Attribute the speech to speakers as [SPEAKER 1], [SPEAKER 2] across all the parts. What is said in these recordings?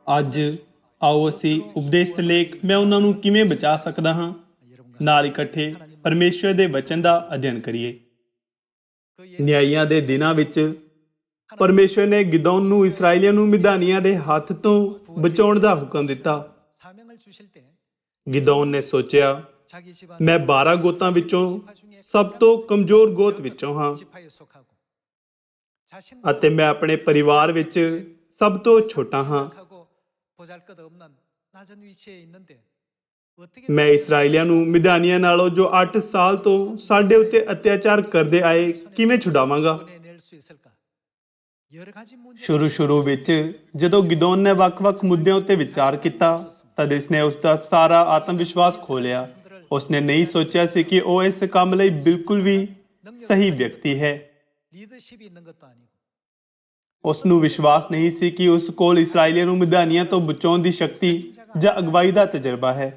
[SPEAKER 1] ਅੱਜ ਆਓ ਅਸੀਂ ਉਪਦੇਸ਼ ਲੇਖ ਮੈਂ ਉਹਨਾਂ ਨੂੰ ਕਿਵੇਂ ਬਚਾ ਸਕਦਾ ਹਾਂ ਨਾਲ ਇਕੱਠੇ ਪਰਮੇਸ਼ਰ ਦੇ ਵਚਨ ਦਾ ਅਧਿਐਨ ਕਰੀਏ। ਨਿਆਂਇਆਂ ਦੇ ਦਿਨਾਂ ਵਿੱਚ ਪਰਮੇਸ਼ਰ ਨੇ ਗਿਦੌਨ ਨੂੰ ਇਸਰਾਏਲੀਆਂ ਨੂੰ ਮਿਧਾਨੀਆਂ ਦੇ ਹੱਥ ਤੋਂ ਬਚਾਉਣ ਦਾ ਹੁਕਮ ਦਿੱਤਾ। ਗਿਦੌਨ ਨੇ ਸੋਚਿਆ, ਮੈਂ 12 ਗੋਤਾਂ ਵਿੱਚੋਂ ਸਭ ਤੋਂ ਕਮਜ਼ੋਰ ਗੋਤ ਵਿੱਚੋਂ ਹਾਂ ਅਤੇ ਮੈਂ ਆਪਣੇ ਪਰਿਵਾਰ ਵਿੱਚ ਸਭ ਤੋਂ ਛੋਟਾ ਹਾਂ। ਮੈਂ ਇਸਰਾਏਲੀਆਂ ਨੂੰ ਮਿਧਾਨੀਆਂ ਨਾਲੋਂ ਜੋ 8 ਸਾਲ ਤੋਂ ਸਾਡੇ ਉੱਤੇ ਅਤਿਆਚਾਰ ਕਰਦੇ ਆਏ ਕਿਵੇਂ ਛੁਡਾਵਾਂਗਾ। ਸ਼ੁਰੂ ਵਿੱਚ ਜਦੋਂ ਗਿਦੌਨ ਨੇ ਵੱਖ-ਵੱਖ ਮੁੱਦਿਆਂ ਉੱਤੇ ਵਿਚਾਰ ਕੀਤਾ ਤਦ ਇਸਨੇ ਉਸ ਦਾ ਸਾਰਾ ਆਤਮ ਵਿਸ਼ਵਾਸ ਖੋ ਲਿਆ। ਉਸਨੇ ਨਹੀਂ ਸੋਚਿਆ ਸੀ ਕਿ ਉਹ ਇਸ ਕੰਮ ਲਈ ਬਿਲਕੁਲ ਵੀ ਸਹੀ ਵਿਅਕਤੀ ਹੈ। ਉਸ ਨੂੰ ਵਿਸ਼ਵਾਸ ਨਹੀਂ ਸੀ ਕਿ ਉਸ ਕੋਲ ਇਸਰਾਏਲੀਆਂ ਨੂੰ ਮਿਧਾਨੀਆਂ ਤੋਂ ਬਚਾਉਣ ਦੀ ਸ਼ਕਤੀ ਜਾਂ ਅਗਵਾਈ ਦਾ ਤਜਰਬਾ ਹੈ।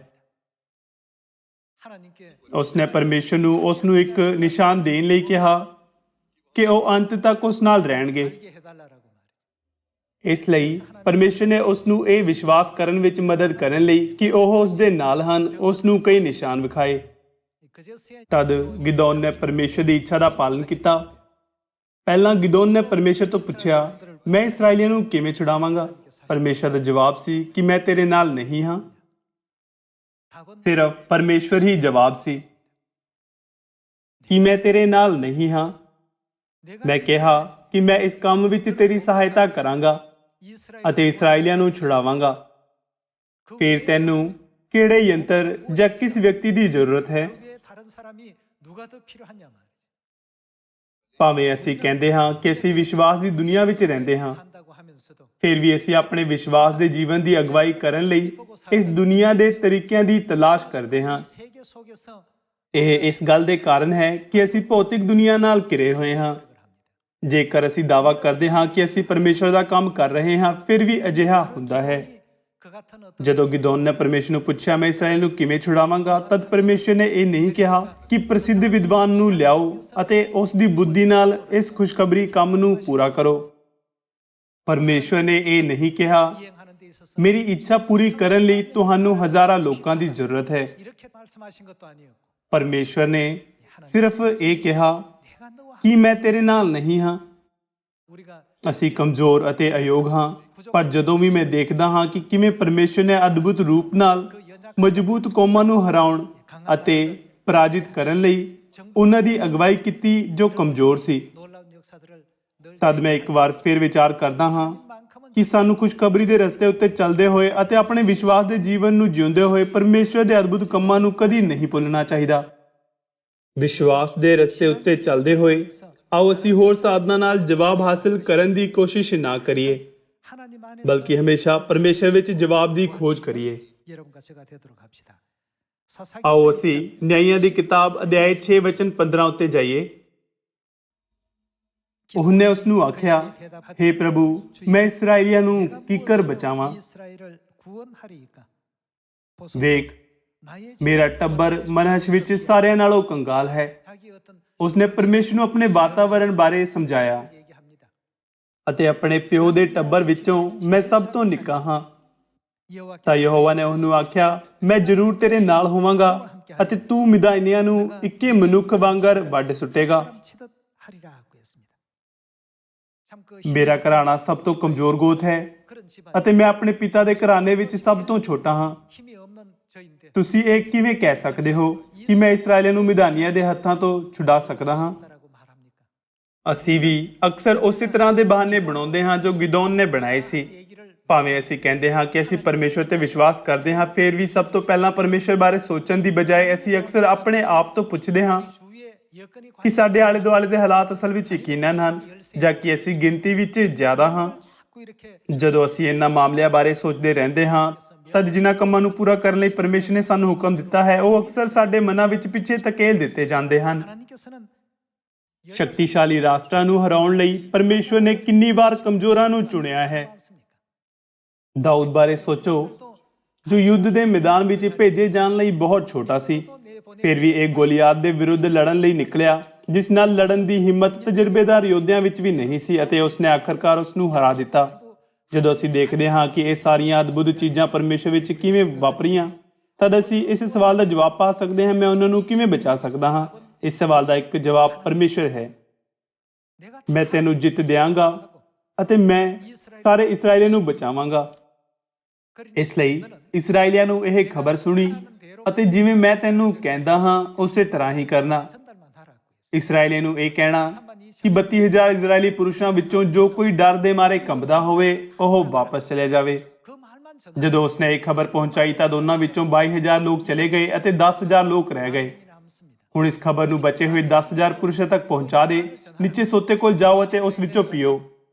[SPEAKER 1] ਉਸਨੇ ਪਰਮੇਸ਼ਰ ਨੂੰ ਉਸ ਨੂੰ ਇੱਕ ਨਿਸ਼ਾਨ ਦੇਣ ਲਈ ਕਿਹਾ ਕਿ ਉਹ ਅੰਤ ਤੱਕ ਉਸ ਨਾਲ ਰਹਿਣਗੇ। ਇਸ ਲਈ ਪਰਮੇਸ਼ਰ ਨੇ ਉਸ ਨੂੰ ਇਹ ਵਿਸ਼ਵਾਸ ਕਰਨ ਵਿੱਚ ਮਦਦ ਕਰਨ ਲਈ ਕਿ ਉਹ ਉਸ ਦੇ ਨਾਲ ਹਨ, ਉਸ ਨੂੰ ਕਈ ਨਿਸ਼ਾਨ ਵਿਖਾਏ। ਤਦ ਗਿਦੌਨ ਨੇ ਪਰਮੇਸ਼ਰ ਦੀ ਇੱਛਾ ਦਾ ਪਾਲਨ ਕੀਤਾ। ਪਹਿਲਾਂ ਗਿਦੌਨ ਨੇ ਪਰਮੇਸ਼ਰ ਤੋਂ ਪੁੱਛਿਆ, ਮੈਂ ਇਸਰਾਏਲੀਆਂ ਨੂੰ ਕਿਵੇਂ ਛੁਡਾਵਾਂਗਾ? ਪਰਮੇਸ਼ਰ ਦਾ ਜਵਾਬ ਸੀ ਕਿ ਮੈਂ ਤੇਰੇ ਨਾਲ ਨਹੀਂ ਹਾਂ। ਸਿਰਫ ਪਰਮੇਸ਼ਰ ਹੀ ਜਵਾਬ ਸੀ ਕਿ ਮੈਂ ਤੇਰੇ ਨਾਲ ਨਹੀਂ ਹਾਂ। ਮੈਂ ਕਿਹਾ ਕਿ ਮੈਂ ਇਸ ਕੰਮ ਵਿੱਚ ਤੇਰੀ ਸਹਾਇਤਾ ਕਰਾਂਗਾ ਅਤੇ ਇਸਰਾਏਲੀਆਂ ਨੂੰ ਛੁਡਾਵਾਂਗਾ। ਫਿਰ ਤੈਨੂੰ ਕਿਹੜੇ ਯੰਤਰ ਜਾਂ ਕਿਸ ਵਿਅਕਤੀ ਦੀ ਜ਼ਰੂਰਤ ਹੈ? ਭਾਵੇਂ ਅਸੀਂ ਕਹਿੰਦੇ ਹਾਂ ਕਿ ਅਸੀਂ ਵਿਸ਼ਵਾਸ ਦੀ ਦੁਨੀਆ ਵਿੱਚ ਰਹਿੰਦੇ ਹਾਂ, ਫਿਰ ਵੀ ਅਸੀਂ ਆਪਣੇ ਵਿਸ਼ਵਾਸ ਦੇ ਜੀਵਨ ਦੀ ਅਗਵਾਈ ਕਰਨ ਲਈ ਇਸ ਦੁਨੀਆ ਦੇ ਤਰੀਕਿਆਂ ਦੀ ਤਲਾਸ਼ ਕਰਦੇ ਹਾਂ। ਇਹ ਇਸ ਗੱਲ ਦੇ ਕਾਰਨ ਹੈ ਕਿ ਅਸੀਂ ਭੌਤਿਕ ਦੁਨੀਆ ਨਾਲ ਘਿਰੇ ਹੋਏ ਹਾਂ। ਜੇਕਰ ਅਸੀਂ ਦਾਅਵਾ ਕਰਦੇ ਹਾਂ ਕਿ ਅਸੀਂ ਪਰਮੇਸ਼ਰ ਦਾ ਕੰਮ ਕਰ ਰਹੇ ਹਾਂ, ਫਿਰ ਵੀ ਅਜਿਹਾ ਹੁੰਦਾ ਹੈ। ਜਦੋਂ ਗਿਦੌਨ ਨੇ ਪਰਮੇਸ਼ਰ ਨੂੰ ਪੁੱਛਿਆ, ਮੈਂ ਇਸਰਾਏਲ ਨੂੰ ਕਿਵੇਂ ਛੁਡਾਵਾਂਗਾ, ਤਦ ਪਰਮੇਸ਼ਰ ਨੇ ਇਹ ਨਹੀਂ ਕਿਹਾ ਕਿ ਪ੍ਰਸਿੱਧ ਵਿਦਵਾਨ ਨੂੰ ਲਿਆਓ ਅਤੇ ਉਸ ਦੀ ਬੁੱਧੀ ਨਾਲ ਇਸ ਖੁਸ਼ਖਬਰੀ ਕੰਮ ਨੂੰ ਪੂਰਾ ਕਰੋ। ਪਰਮੇਸ਼ਰ ਨੇ ਇਹ ਨਹੀਂ ਕਿਹਾ, ਮੇਰੀ ਇੱਛਾ ਪੂਰੀ ਕਰਨ ਲਈ ਤੁਹਾਨੂੰ ਹਜ਼ਾਰਾਂ ਲੋਕਾਂ ਦੀ ਜ਼ਰੂਰਤ ਹੈ। ਪਰਮੇਸ਼ਰ ਨੇ ਸਿਰਫ ਇਹ ਕਿਹਾ ਕਿ ਮੈਂ ਤੇਰੇ ਨਾਲ ਨਹੀਂ ਹਾਂ। ਅਸੀਂ ਕਮਜ਼ੋਰ ਅਤੇ ਅਯੋਗ ਹਾਂ, ਪਰ ਜਦੋਂ ਵੀ ਮੈਂ ਦੇਖਦਾ ਹਾਂ ਕਿ ਕਿਵੇਂ ਪਰਮੇਸ਼ਰ ਨੇ ਅਦਭੁਤ ਰੂਪ ਨਾਲ ਮਜ਼ਬੂਤ ਕੌਮਾਂ ਨੂੰ ਹਰਾਉਣ ਅਤੇ ਪਰਾਜਿਤ ਕਰਨ ਲਈ ਉਹਨਾਂ ਦੀ ਅਗਵਾਈ ਕੀਤੀ ਜੋ ਕਮਜ਼ੋਰ ਸੀ, ਤਦ ਮੈਂ ਇੱਕ ਵਾਰ ਫਿਰ ਵਿਚਾਰ ਕਰਦਾ ਹਾਂ ਕਿ ਸਾਨੂੰ ਖੁਸ਼ਖਬਰੀ ਦੇ ਰਸਤੇ ਉੱਤੇ ਚੱਲਦੇ ਹੋਏ ਅਤੇ ਆਪਣੇ ਵਿਸ਼ਵਾਸ ਦੇ ਜੀਵਨ ਨੂੰ ਜਿਉਂਦੇ ਹੋਏ ਪਰਮੇਸ਼ਰ ਦੇ ਅਦਭੁਤ ਕੰਮਾਂ ਨੂੰ ਕਦੀ ਨਹੀਂ ਭੁੱਲਣਾ ਚਾਹੀਦਾ। ਵਿਸ਼ਵਾਸ ਦੇ ਰਸਤੇ ਉੱਤੇ ਚੱਲਦੇ ਹੋਏ ਆਓ ਅਸੀਂ ਹੋਰ ਸਾਧਨਾਂ ਨਾਲ ਜਵਾਬ ਹਾਸਲ ਕਰਨ ਦੀ ਕੋਸ਼ਿਸ਼ ਨਾ ਕਰੀਏ, ਬਲਕਿ ਹਮੇਸ਼ਾ ਪਰਮੇਸ਼ਰ ਵਿੱਚ ਜਵਾਬ ਦੀ ਖੋਜ ਕਰੀਏ। ਆਓ ਅਸੀਂ ਨਿਆਂਇਆਂ ਦੀ ਕਿਤਾਬ ਅਧਿਆਇ 6 ਵਚਨ 15 ਉੱਤੇ ਜਾਈਏ। ਉਹਨੇ ਉਸ ਨੂੰ ਆਖਿਆ, ਹੇ ਪ੍ਰਭੂ, ਮੈਂ ਇਸਰਾਏਲੀਆਂ ਨੂੰ ਕਿੱਕਰ ਬਚਾਵਾਂ? ਵੇਖ, ਮੇਰਾ ਟੱਬਰ ਮਨਹਸ਼ ਵਿੱਚ ਸਾਰਿਆਂ ਨਾਲੋਂ ਕੰਗਾਲ ਹੈ। ਉਸਨੇ ਪਰਮੇਸ਼ਰ ਨੂੰ ਆਪਣੇ ਵਾਤਾਵਰਣ ਬਾਰੇ ਸਮਝਾਇਆ ਅਤੇ ਆਪਣੇ ਪਿਓ ਦੇ ਟੱਬਰ ਵਿੱਚੋਂ ਮੈਂ ਸਭ ਤੋਂ ਨਿੱਕਾ ਹਾਂ। ਤਾਂ ਯਹੋਵਾ ਨੇ ਉਹਨੂੰ ਆਖਿਆ, ਮੈਂ ਜ਼ਰੂਰ ਤੇਰੇ ਨਾਲ ਹੋਵਾਂਗਾ ਅਤੇ ਤੂੰ ਮਿਦਾਨੀਆਂ ਨੂੰ ਇੱਕੇ ਮਨੁੱਖ ਵਾਂਗਰ ਵੱਢ ਸੁੱਟੇਗਾ। ਮੇਰਾ ਘਰਾਣਾ ਸਭ ਤੋਂ ਕਮਜ਼ੋਰ ਗੋਤ ਹੈ ਅਤੇ ਮੈਂ ਆਪਣੇ ਪਿਤਾ ਦੇ ਘਰਾਣੇ ਵਿੱਚ ਸਭ ਤੋਂ ਛੋਟਾ ਹਾਂ। ਤੁਸੀਂ ਇਹ ਕਿਵੇਂ ਕਹਿ ਸਕਦੇ ਹੋ ਕਿ ਮੈਂ ਇਸਰਾਏਲੀਆਂ ਨੂੰ ਮਿਧਾਨੀਆਂ ਦੇ ਹੱਥਾਂ ਤੋਂ ਛੁਡਾ ਸਕਦਾ ਹਾਂ? ਅਸੀਂ ਵੀ ਅਕਸਰ ਉਸੇ ਤਰ੍ਹਾਂ ਦੇ ਬਹਾਨੇ ਬਣਾਉਂਦੇ ਹਾਂ ਜੋ ਗਿਦੌਨ ਨੇ ਬਣਾਏ ਸੀ। ਭਾਵੇਂ ਅਸੀਂ ਕਹਿੰਦੇ ਹਾਂ ਕਿ ਅਸੀਂ ਪਰਮੇਸ਼ਰ ਤੇ ਵਿਸ਼ਵਾਸ ਕਰਦੇ ਹਾਂ, ਫਿਰ ਵੀ ਸਭ ਤੋਂ ਪਹਿਲਾਂ ਪਰਮੇਸ਼ਰ ਬਾਰੇ ਸੋਚਣ ਦੀ ਬਜਾਏ ਅਸੀਂ ਅਕਸਰ ਆਪਣੇ ਆਪ ਤੋਂ ਪੁੱਛਦੇ ਹਾਂ ਕਿ ਸਾਡੇ ਆਲੇ ਦੁਆਲੇ ਦੇ ਹਾਲਾਤ ਅਸਲ ਵਿੱਚ ਯਕੀਨਨ ਹਨ ਜਾਂ ਕਿ ਅਸੀਂ ਗਿਣਤੀ ਵਿੱਚ ਜ਼ਿਆਦਾ ਹਾਂ। ਜਦੋਂ ਅਸੀਂ ਇਹਨਾਂ ਮਾਮਲਿਆਂ ਬਾਰੇ ਸੋਚਦੇ ਰਹਿੰਦੇ ਹਾਂ, ਤਦ ਜਿਨ੍ਹਾਂ ਕੰਮਾਂ ਨੂੰ ਪੂਰਾ ਕਰਨ ਲਈ ਪਰਮੇਸ਼ਰ ਨੇ ਸਾਨੂੰ ਹੁਕਮ ਦਿੱਤਾ ਹੈ, ਉਹ ਅਕਸਰ ਸਾਡੇ ਮਨਾਂ ਵਿੱਚ ਪਿੱਛੇ ਧਕੇਲ ਦਿੱਤੇ ਜਾਂਦੇ ਹਨ। ਸ਼ਕਤੀਸ਼ਾਲੀ ਰਾਸ਼ਟਰਾਂ ਨੂੰ ਹਰਾਉਣ ਲਈ ਪਰਮੇਸ਼ਰ ਨੇ ਕਿੰਨੀ ਵਾਰ ਕਮਜ਼ੋਰਾਂ ਨੂੰ ਚੁਣਿਆ ਹੈ। ਦਾਊਦ ਬਾਰੇ ਸੋਚੋ, ਜੋ ਯੁੱਧ ਦੇ ਮੈਦਾਨ ਵਿੱਚ ਭੇਜੇ ਜਾਣ ਲਈ ਬਹੁਤ ਛੋਟਾ ਸੀ, ਫਿਰ ਵੀ ਇਹ ਗੋਲੀਆਤ ਦੇ ਵਿਰੁੱਧ ਲੜਨ ਲਈ ਨਿਕਲਿਆ, ਜਿਸ ਨਾਲ ਲੜਨ ਦੀ ਹਿੰਮਤ ਤਜਰਬੇਦਾਰ ਯੋਧਿਆਂ ਵਿੱਚ ਵੀ ਨਹੀਂ ਸੀ ਅਤੇ ਉਸਨੇ ਆਖਰਕਾਰ ਉਸ ਨੂੰ ਹਰਾ ਦਿੱਤਾ। ਜਦੋਂ ਅਸੀਂ ਦੇਖਦੇ ਹਾਂ ਕਿ ਇਹ ਸਾਰੀਆਂ ਅਦਭੁਤ ਚੀਜ਼ਾਂ ਪਰਮੇਸ਼ਰ ਵਿੱਚ ਕਿਵੇਂ ਵਾਪਰੀਆਂ, ਤਦ ਅਸੀਂ ਇਸ ਸਵਾਲ ਦਾ ਜਵਾਬ ਪਾ ਸਕਦੇ ਹਾਂ, ਮੈਂ ਉਹਨਾਂ ਨੂੰ ਕਿਵੇਂ ਬਚਾ ਸਕਦਾ ਹਾਂ। ਇਸ ਸਵਾਲ ਦਾ ਇੱਕ ਜਵਾਬ ਪਰਮੇਸ਼ਰ ਹੈ। ਮੈਂ ਤੈਨੂੰ ਜਿੱਤ ਦਿਆਂਗਾ ਅਤੇ ਮੈਂ ਸਾਰੇ ਇਸਰਾਏਲੀਆਂ ਨੂੰ ਬਚਾਵਾਂਗਾ। ਇਸ ਲਈ ਇਸਰਾਏਲੀਆਂ ਨੂੰ ਇਹ ਖਬਰ ਸੁਣੀ ਅਤੇ ਜਿਵੇਂ ਮੈਂ ਤੈਨੂੰ ਕਹਿੰਦਾ ਹਾਂ ਉਸੇ ਤਰ੍ਹਾਂ ਹੀ ਕਰਨਾ। ਇਸਰਾਏਲੀਆਂ ਨੂੰ ਇਹ ਕਹਿਣਾ ਕਿ 32,000 ਇਸਰਾਏਲੀ ਪੁਰਸ਼ਾਂ ਵਿੱਚੋਂ ਜੋ ਕੋਈ ਡਰ ਦੇ ਮਾਰੇ ਕੰਬਦਾ ਹੋਵੇ ਉਹ ਵਾਪਸ ਚਲੇ ਜਾਵੇ। ਜਦੋਂ ਉਸਨੇ ਇਹ ਖਬਰ ਪਹੁੰਚਾਈ ਤਾਂ ਦੋਨਾਂ ਵਿੱਚੋਂ 22,000 ਲੋਕ ਚਲੇ ਗਏ ਅਤੇ 10,000 ਲੋਕ ਰਹਿ ਗਏ। ਹੁਣ ਇਸ ਖਬਰ ਨੂੰ ਬਚੇ ਹੋਏ 10,000 ਪੁਰਸ਼ਾਂ ਤੱਕ ਪਹੁੰਚਾ ਦੇ। ਨੀਚੇ ਸੋਤੇ ਕੋਲ ਜਾਓ ਅਤੇ ਉਸ ਵਿੱਚੋਂ ਪੀਓ।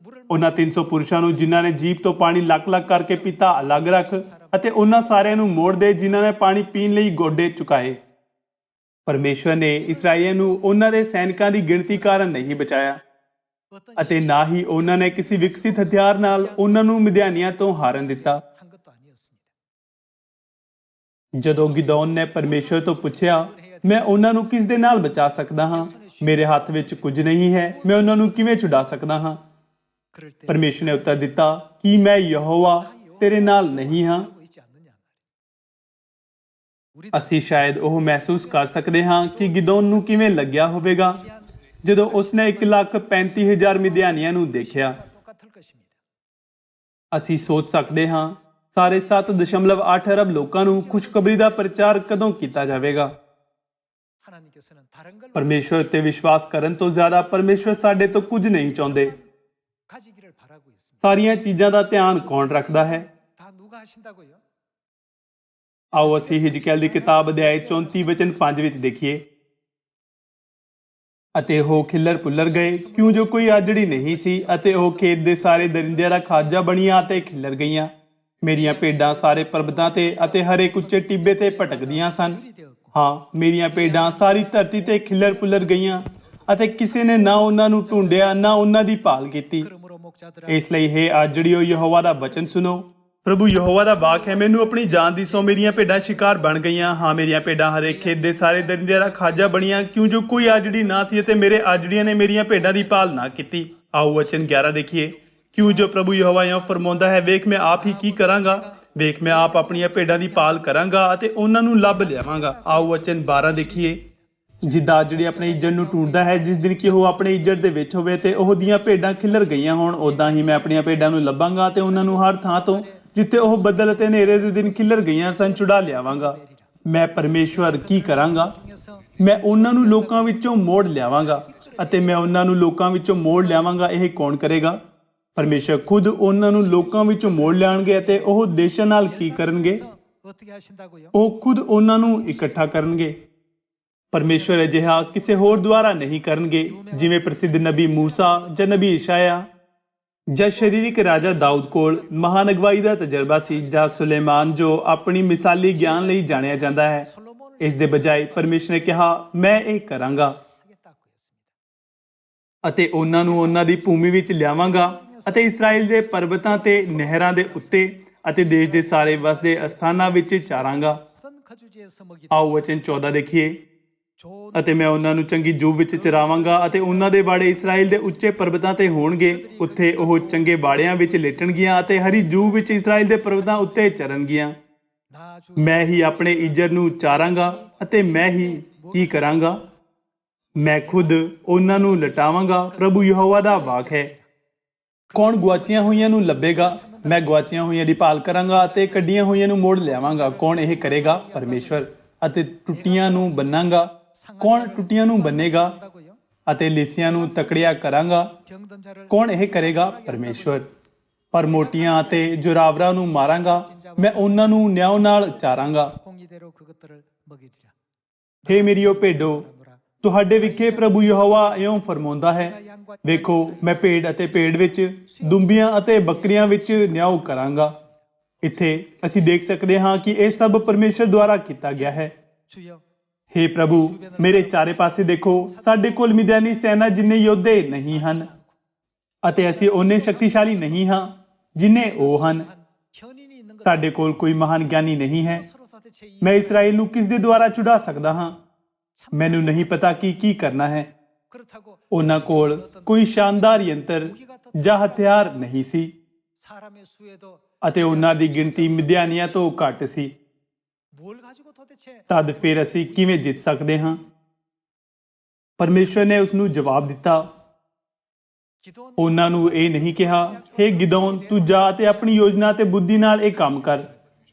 [SPEAKER 1] ਉਹਨਾਂ 300 ਪੁਰਸ਼ਾਂ ਨੂੰ ਜਿਨ੍ਹਾਂ ਨੇ ਜੀਭ ਤੋਂ ਪਾਣੀ ਲੱਕ-ਲੱਕ ਕਰਕੇ ਪੀਤਾ ਅਲੱਗ ਰੱਖ ਅਤੇ ਉਹਨਾਂ ਸਾਰਿਆਂ ਨੂੰ ਮੋੜ ਦੇ ਜਿਨ੍ਹਾਂ ਨੇ ਪਾਣੀ ਪੀਣ ਲਈ ਗੋਡੇ ਝੁਕਾਏ। ਪਰਮੇਸ਼ਵਰ ਨੇ ਇਸਰਾਏਲੀਆਂ ਨੂੰ ਉਹਨਾਂ ਦੇ ਸੈਨਿਕਾਂ ਦੀ ਗਿਣਤੀ ਕਾਰਨ ਨਹੀਂ ਬਚਾਇਆ ਅਤੇ ਨਾ ਹੀ ਉਹਨਾਂ ਨੇ ਕਿਸੇ ਵਿਕਸਿਤ ਹਥਿਆਰ ਨਾਲ ਉਹਨਾਂ ਨੂੰ ਮਿਦਿਆਨੀਆਂ ਤੋਂ ਹਾਰਨ ਦਿੱਤਾ। ਜਦੋਂ ਗਿਦੌਨ ਨੇ ਪਰਮੇਸ਼ਵਰ ਤੋਂ ਪੁੱਛਿਆ, ਮੈਂ ਉਹਨਾਂ ਨੂੰ ਕਿਸ ਦੇ ਨਾਲ ਬਚਾ ਸਕਦਾ ਹਾਂ? ਮੇਰੇ ਹੱਥ ਵਿੱਚ ਕੁਝ ਨਹੀਂ ਹੈ, ਮੈਂ ਉਹਨਾਂ ਨੂੰ ਕਿਵੇਂ ਛੁਡਾ ਸਕਦਾ ਹਾਂ? ਪਰਮੇਸ਼ਵਰ ਨੇ ਉੱਤਰ ਦਿੱਤਾ ਕਿ ਮੈਂ ਯਹੋਵਾ ਤੇਰੇ ਨਾਲ ਨਹੀਂ ਹਾਂ। ਅਸੀਂ ਸ਼ਾਇਦ ਉਹ ਮਹਿਸੂਸ ਕਰ ਸਕਦੇ ਹਾਂ ਕਿ ਗਿਦੌਨ ਨੂੰ ਕਿਵੇਂ ਲੱਗਿਆ ਹੋਵੇਗਾ ਜਦੋਂ ਉਸਨੇ 1,35,000 ਮਿਦਿਆਨੀਆਂ ਨੂੰ ਦੇਖਿਆ। ਅਸੀਂ ਸੋਚ ਸਕਦੇ ਹਾਂ ਸਾਰੇ 7.8 ਅਰਬ ਲੋਕਾਂ ਨੂੰ ਖੁਸ਼ਖਬਰੀ ਦਾ ਪ੍ਰਚਾਰ ਕਦੋਂ ਕੀਤਾ ਜਾਵੇਗਾ। ਪਰਮੇਸ਼ਵਰ ਉੱਤੇ ਵਿਸ਼ਵਾਸ ਕਰਨ ਤੋਂ ਜ਼ਿਆਦਾ ਪਰਮੇਸ਼ਵਰ ਸਾਡੇ ਤੋਂ ਕੁਝ ਨਹੀਂ ਚਾਹੁੰਦੇ। ਸਾਰੀਆਂ ਚੀਜ਼ਾਂ ਦਾ ਧਿਆਨ ਕੌਣ ਰੱਖਦਾ ਹੈ? ਆਓ ਅਸੀਂ ਹਿਜਕੀਏਲ ਦੀ ਕਿਤਾਬ ਅਧਿਆਇ 34 ਵਚਨ 5 ਵਿੱਚ ਦੇਖੀਏ। ਅਤੇ ਉਹ ਖਿੱਲਰ ਪੁੱਲਰ ਗਏ ਕਿਉਂ ਜੋ ਕੋਈ ਆਜੜੀ ਨਹੀਂ ਸੀ ਅਤੇ ਉਹ ਖੇਤ ਦੇ ਸਾਰੇ ਦਰਿੰਦਿਆਂ ਦਾ ਖਾਜਾ ਬਣੀਆਂ ਅਤੇ ਖਿੱਲਰ ਗਈਆਂ। ਮੇਰੀਆਂ ਭੇਡਾਂ ਸਾਰੇ ਪਰਬਤਾਂ ਤੇ ਅਤੇ ਹਰੇਕ ਉੱਚੇ ਟਿੱਬੇ ਤੇ ਭਟਕਦੀਆਂ ਸਨ। ਹਾਂ, ਮੇਰੀਆਂ ਭੇਡਾਂ ਸਾਰੀ ਧਰਤੀ ਤੇ ਖਿੱਲਰ ਪੁੱਲਰ ਗਈਆਂ ਅਤੇ ਕਿਸੇ ਨੇ ਨਾ ਉਹਨਾਂ ਨੂੰ ਢੂੰਡਿਆ ਨਾ ਉਹਨਾਂ ਦੀ ਭਾਲ ਕੀਤੀ। ਇਸ ਲਈ ਹੇ ਆਜੜੀਓ, ਯਹੋਵਾ ਦਾ ਬਚਨ ਸੁਣੋ। ਪ੍ਰਭੂ ਯਹੋਵਾ ਦਾ ਵਾਕ ਹੈ, ਮੈਨੂੰ ਆਪਣੀ ਜਾਨ ਦੀ ਸੌ। ਮੇਰੀਆਂ ਭੇਡਾਂ ਸ਼ਿਕਾਰ ਬਣ ਗਈਆਂ। ਹਾਂ, ਮੇਰੀਆਂ ਭੇਡਾਂ ਹਰੇਕ ਖੇਤ ਦੇ ਸਾਰੇ ਦਰਿੰਦਿਆਂ ਦਾ ਖਾਜਾ ਬਣੀਆਂ ਕਿਉਂ ਜੋ ਕੋਈ ਆਜੜੀ ਨਾ ਸੀ ਅਤੇ ਮੇਰੇ ਆਜੜੀਆਂ ਨੇ ਮੇਰੀਆਂ ਭੇਡਾਂ ਦੀ ਭਾਲ ਨਾ ਕੀਤੀ। ਆਓ ਵਚਨ 11 ਦੇਖੀਏ। ਕਿਉਂ ਜੋ ਪ੍ਰਭੂ ਯਹੋਵਾ ਇਉਂ ਫਰਮਾਉਂਦਾ ਹੈ, ਵੇਖ ਮੈਂ ਆਪ ਹੀ ਕੀ ਕਰਾਂਗਾ। ਵੇਖ ਮੈਂ ਆਪ ਆਪਣੀਆਂ ਭੇਡਾਂ ਦੀ ਭਾਲ ਕਰਾਂਗਾ ਅਤੇ ਉਹਨਾਂ ਨੂੰ ਲੱਭ ਲਿਆਵਾਂਗਾ। ਆਓ ਵਚਨ 12 ਦੇਖੀਏ। ਜਿੱਦਾਂ ਜਿਹੜੀ ਆਪਣੀ ਇੱਜ਼ਤ ਨੂੰ ਢੂੰਡਦਾ ਹੈ ਜਿਸ ਦਿਨ ਕਿ ਉਹ ਆਪਣੀ ਇੱਜ਼ਤ ਦੇ ਵਿੱਚ ਹੋਵੇ ਤੇ ਉਹ ਦੀਆਂ ਭੇਡਾਂ ਖਿੱਲਰ ਗਈਆਂ ਹੋਣ, ਉੱਦਾਂ ਹੀ ਮੈਂ ਆਪਣੀਆਂ ਭੇਡਾਂ ਨੂੰ ਲੱਭਾਂਗਾ ਤੇ ਉਹਨਾਂ ਨੂੰ ਹਰ ਥਾਂ ਤੋਂ ਜਿੱਥੇ ਉਹ ਬੱਦਲ ਅਤੇ ਹਨੇਰੇ ਦੇ ਦਿਨ ਖਿੱਲਰ ਗਈਆਂ ਸਨ ਛੁਡਾ ਲਿਆਵਾਂਗਾ। ਮੈਂ ਪਰਮੇਸ਼ਵਰ ਕੀ ਕਰਾਂਗਾ? ਮੈਂ ਉਹਨਾਂ ਨੂੰ ਲੋਕਾਂ ਵਿੱਚੋਂ ਮੋੜ ਲਿਆਵਾਂਗਾ ਅਤੇ ਮੈਂ ਉਹਨਾਂ ਨੂੰ ਲੋਕਾਂ ਵਿੱਚੋਂ ਮੋੜ ਲਿਆਵਾਂਗਾ। ਇਹ ਕੌਣ ਕਰੇਗਾ? ਪਰਮੇਸ਼ਵਰ ਖੁਦ ਉਹਨਾਂ ਨੂੰ ਲੋਕਾਂ ਵਿੱਚੋਂ ਮੋੜ ਲਿਆਉਣਗੇ ਅਤੇ ਉਹ ਦੇਸ਼ਾਂ ਨਾਲ ਕੀ ਕਰਨਗੇ? ਉਹ ਖੁਦ ਉਹਨਾਂ ਨੂੰ ਇਕੱਠਾ ਕਰਨਗੇ। ਪਰਮੇਸ਼ਵਰ ਅਜਿਹਾ ਕਿਸੇ ਹੋਰ ਦੁਆਰਾ ਨਹੀਂ ਕਰਨਗੇ। ਜਿਵੇਂ ਪ੍ਰਸਿੱਧ ਨਬੀ ਮੂਸਾ ਜਾਂ ਨਬੀ ਇਸ਼ਾਇਆ ਜਾਂ ਸਰੀਰਕ ਰਾਜਾ ਦਾਊਦ ਕੋਲ ਮਹਾਨ ਅਗਵਾਈ ਦਾ ਤਜਰਬਾ ਸੀ, ਜਾਂ ਸੁਲੇਮਾਨ ਜੋ ਆਪਣੀ ਮਿਸਾਲੀ ਗਿਆਨ ਲਈ ਜਾਣਿਆ ਜਾਂਦਾ ਹੈ। ਇਸ ਦੇ ਬਜਾਏ ਪਰਮੇਸ਼ਰ ਨੇ ਕਿਹਾ, ਮੈਂ ਇਹ ਕਰਾਂਗਾ ਅਤੇ ਉਹਨਾਂ ਨੂੰ ਉਹਨਾਂ ਦੀ ਭੂਮੀ ਵਿੱਚ ਲਿਆਵਾਂਗਾ ਅਤੇ ਇਸਰਾਇਲ ਦੇ ਪਰਬਤਾਂ ਤੇ ਨਹਿਰਾਂ ਦੇ ਉੱਤੇ ਅਤੇ ਦੇਸ਼ ਦੇ ਸਾਰੇ ਵਸਦੇ ਅਸਥਾਨਾਂ ਵਿੱਚ ਚਾਰਾਂਗਾ। ਆਓ ਵਚਨ 14 ਦੇਖੀਏ। ਅਤੇ ਮੈਂ ਉਹਨਾਂ ਨੂੰ ਚੰਗੀ ਜੂਹ ਵਿੱਚ ਚਰਾਵਾਂਗਾ ਅਤੇ ਉਹਨਾਂ ਦੇ ਬਾੜੇ ਇਸਰਾਇਲ ਦੇ ਉੱਚੇ ਪਰਬਤਾਂ ਤੇ ਹੋਣਗੇ। ਉੱਥੇ ਉਹ ਚੰਗੇ ਬਾੜਿਆਂ ਵਿੱਚ ਲੇਟਣਗੀਆਂ ਅਤੇ ਹਰੀ ਜੂਹ ਵਿੱਚ ਇਸਰਾਇਲ ਦੇ ਪਰਬਤਾਂ ਉੱਤੇ ਚਰਨਗੀਆਂ। ਮੈਂ ਹੀ ਆਪਣੇ ਇੱਜਰ ਨੂੰ ਚਾਰਾਂਗਾ ਅਤੇ ਮੈਂ ਹੀ ਕੀ ਕਰਾਂਗਾ? ਮੈਂ ਖੁਦ ਉਹਨਾਂ ਨੂੰ ਲਟਾਵਾਂਗਾ। ਪ੍ਰਭੂ ਯਹੋਵਾ ਦਾ ਵਾਕ ਹੈ। ਕੌਣ ਗੁਆਚੀਆਂ ਹੋਈਆਂ ਨੂੰ ਲੱਭੇਗਾ? ਮੈਂ ਗੁਆਚੀਆਂ ਹੋਈਆਂ ਦੀ ਭਾਲ ਕਰਾਂਗਾ ਅਤੇ ਕੱਢੀਆਂ ਹੋਈਆਂ ਨੂੰ ਮੋੜ ਲਿਆਵਾਂਗਾ। ਕੌਣ ਇਹ ਕਰੇਗਾ? ਪਰਮੇਸ਼ਵਰ। ਅਤੇ ਟੁੱਟੀਆਂ ਨੂੰ ਬੰਨਾਂਗਾ। ਕੌਣ ਟੁੱਟੀਆਂ ਨੂੰ ਬੰਨੇਗਾ? ਅਤੇ ਲਿਸਿਆਂ ਨੂੰ ਤਕੜਿਆ ਕਰਾਂਗਾ। ਕੌਣ ਇਹ ਕਰੇਗਾ? ਪਰਮੇਸ਼ਵਰ। ਪਰ ਮੋਟੀਆਂ ਅਤੇ ਜੋਰਾਵਰਾਂ ਨੂੰ ਮਾਰਾਂਗਾ। ਮੈਂ ਉਹਨਾਂ ਨੂੰ ਨਿਆਂ ਨਾਲ ਚਾਰਾਂਗਾ। ਹੇ ਮੇਰੀਓ ਭੇਡੋ, ਤੁਹਾਡੇ ਵਿਖੇ ਪ੍ਰਭੂ ਯਹੋਵਾ ਇਉਂ ਫਰਮਾਉਂਦਾ ਹੈ, ਵੇਖੋ ਮੈਂ ਭੇਡ ਅਤੇ ਭੇਡ ਵਿੱਚ, ਦੁੰਬੀਆਂ ਅਤੇ ਬੱਕਰੀਆਂ ਵਿੱਚ ਨਿਆਂ ਕਰਾਂਗਾ। ਇੱਥੇ ਅਸੀਂ ਦੇਖ ਸਕਦੇ ਹਾਂ ਕਿ ਇਹ ਸਭ ਪਰਮੇਸ਼ਰ ਦੁਆਰਾ ਕੀਤਾ ਗਿਆ ਹੈ। ਹੇ ਪ੍ਰਭੂ, ਮੇਰੇ ਚਾਰੇ ਪਾਸੇ ਦੇਖੋ। ਸਾਡੇ ਕੋਲ ਮਿਦਿਆਨੀ ਸੈਨਾ ਜਿੰਨੇ ਯੋਧੇ ਨਹੀਂ ਹਨ ਅਤੇ ਅਸੀਂ ਓਨੇ ਸ਼ਕਤੀਸ਼ਾਲੀ ਨਹੀਂ ਹਾਂ ਜਿੰਨੇ ਉਹ ਹਨ। ਸਾਡੇ ਕੋਲ ਕੋਈ ਮਹਾਨ ਗਿਆਨੀ ਨਹੀਂ ਹੈ। ਮੈਂ ਇਸਰਾਇਲ ਨੂੰ ਕਿਸ ਦੇ ਦੁਆਰਾ ਛੁਡਾ ਸਕਦਾ ਹਾਂ? ਮੈਨੂੰ ਨਹੀਂ ਪਤਾ ਕਿ ਕੀ ਕਰਨਾ ਹੈ। ਉਹਨਾਂ ਕੋਲ ਕੋਈ ਸ਼ਾਨਦਾਰ ਯੰਤਰ ਜਾਂ ਹਥਿਆਰ ਨਹੀਂ ਸੀ। ਅਤੇ ਉਹਨਾਂ ਦੀ ਗਿਣਤੀ ਮਿਦਿਆਨੀਆਂ ਤੋਂ ਘੱਟ ਸੀ। ਤਦ ਫਿਰ ਅਸੀਂ ਕਿਵੇਂ ਜਿੱਤ ਸਕਦੇ ਹਾਂ? ਪਰਮੇਸ਼ਰ ਨੇ ਉਸ ਨੂੰ ਜਵਾਬ ਦਿੱਤਾ। ਉਹਨਾਂ ਨੂੰ ਇਹ ਨਹੀਂ ਕਿਹਾ, ਹੇ ਗਿਦੌਨ, ਤੂੰ ਜਾ ਤੇ ਆਪਣੀ ਯੋਜਨਾ ਤੇ ਬੁੱਧੀ ਨਾਲ ਇਹ ਕੰਮ ਕਰ।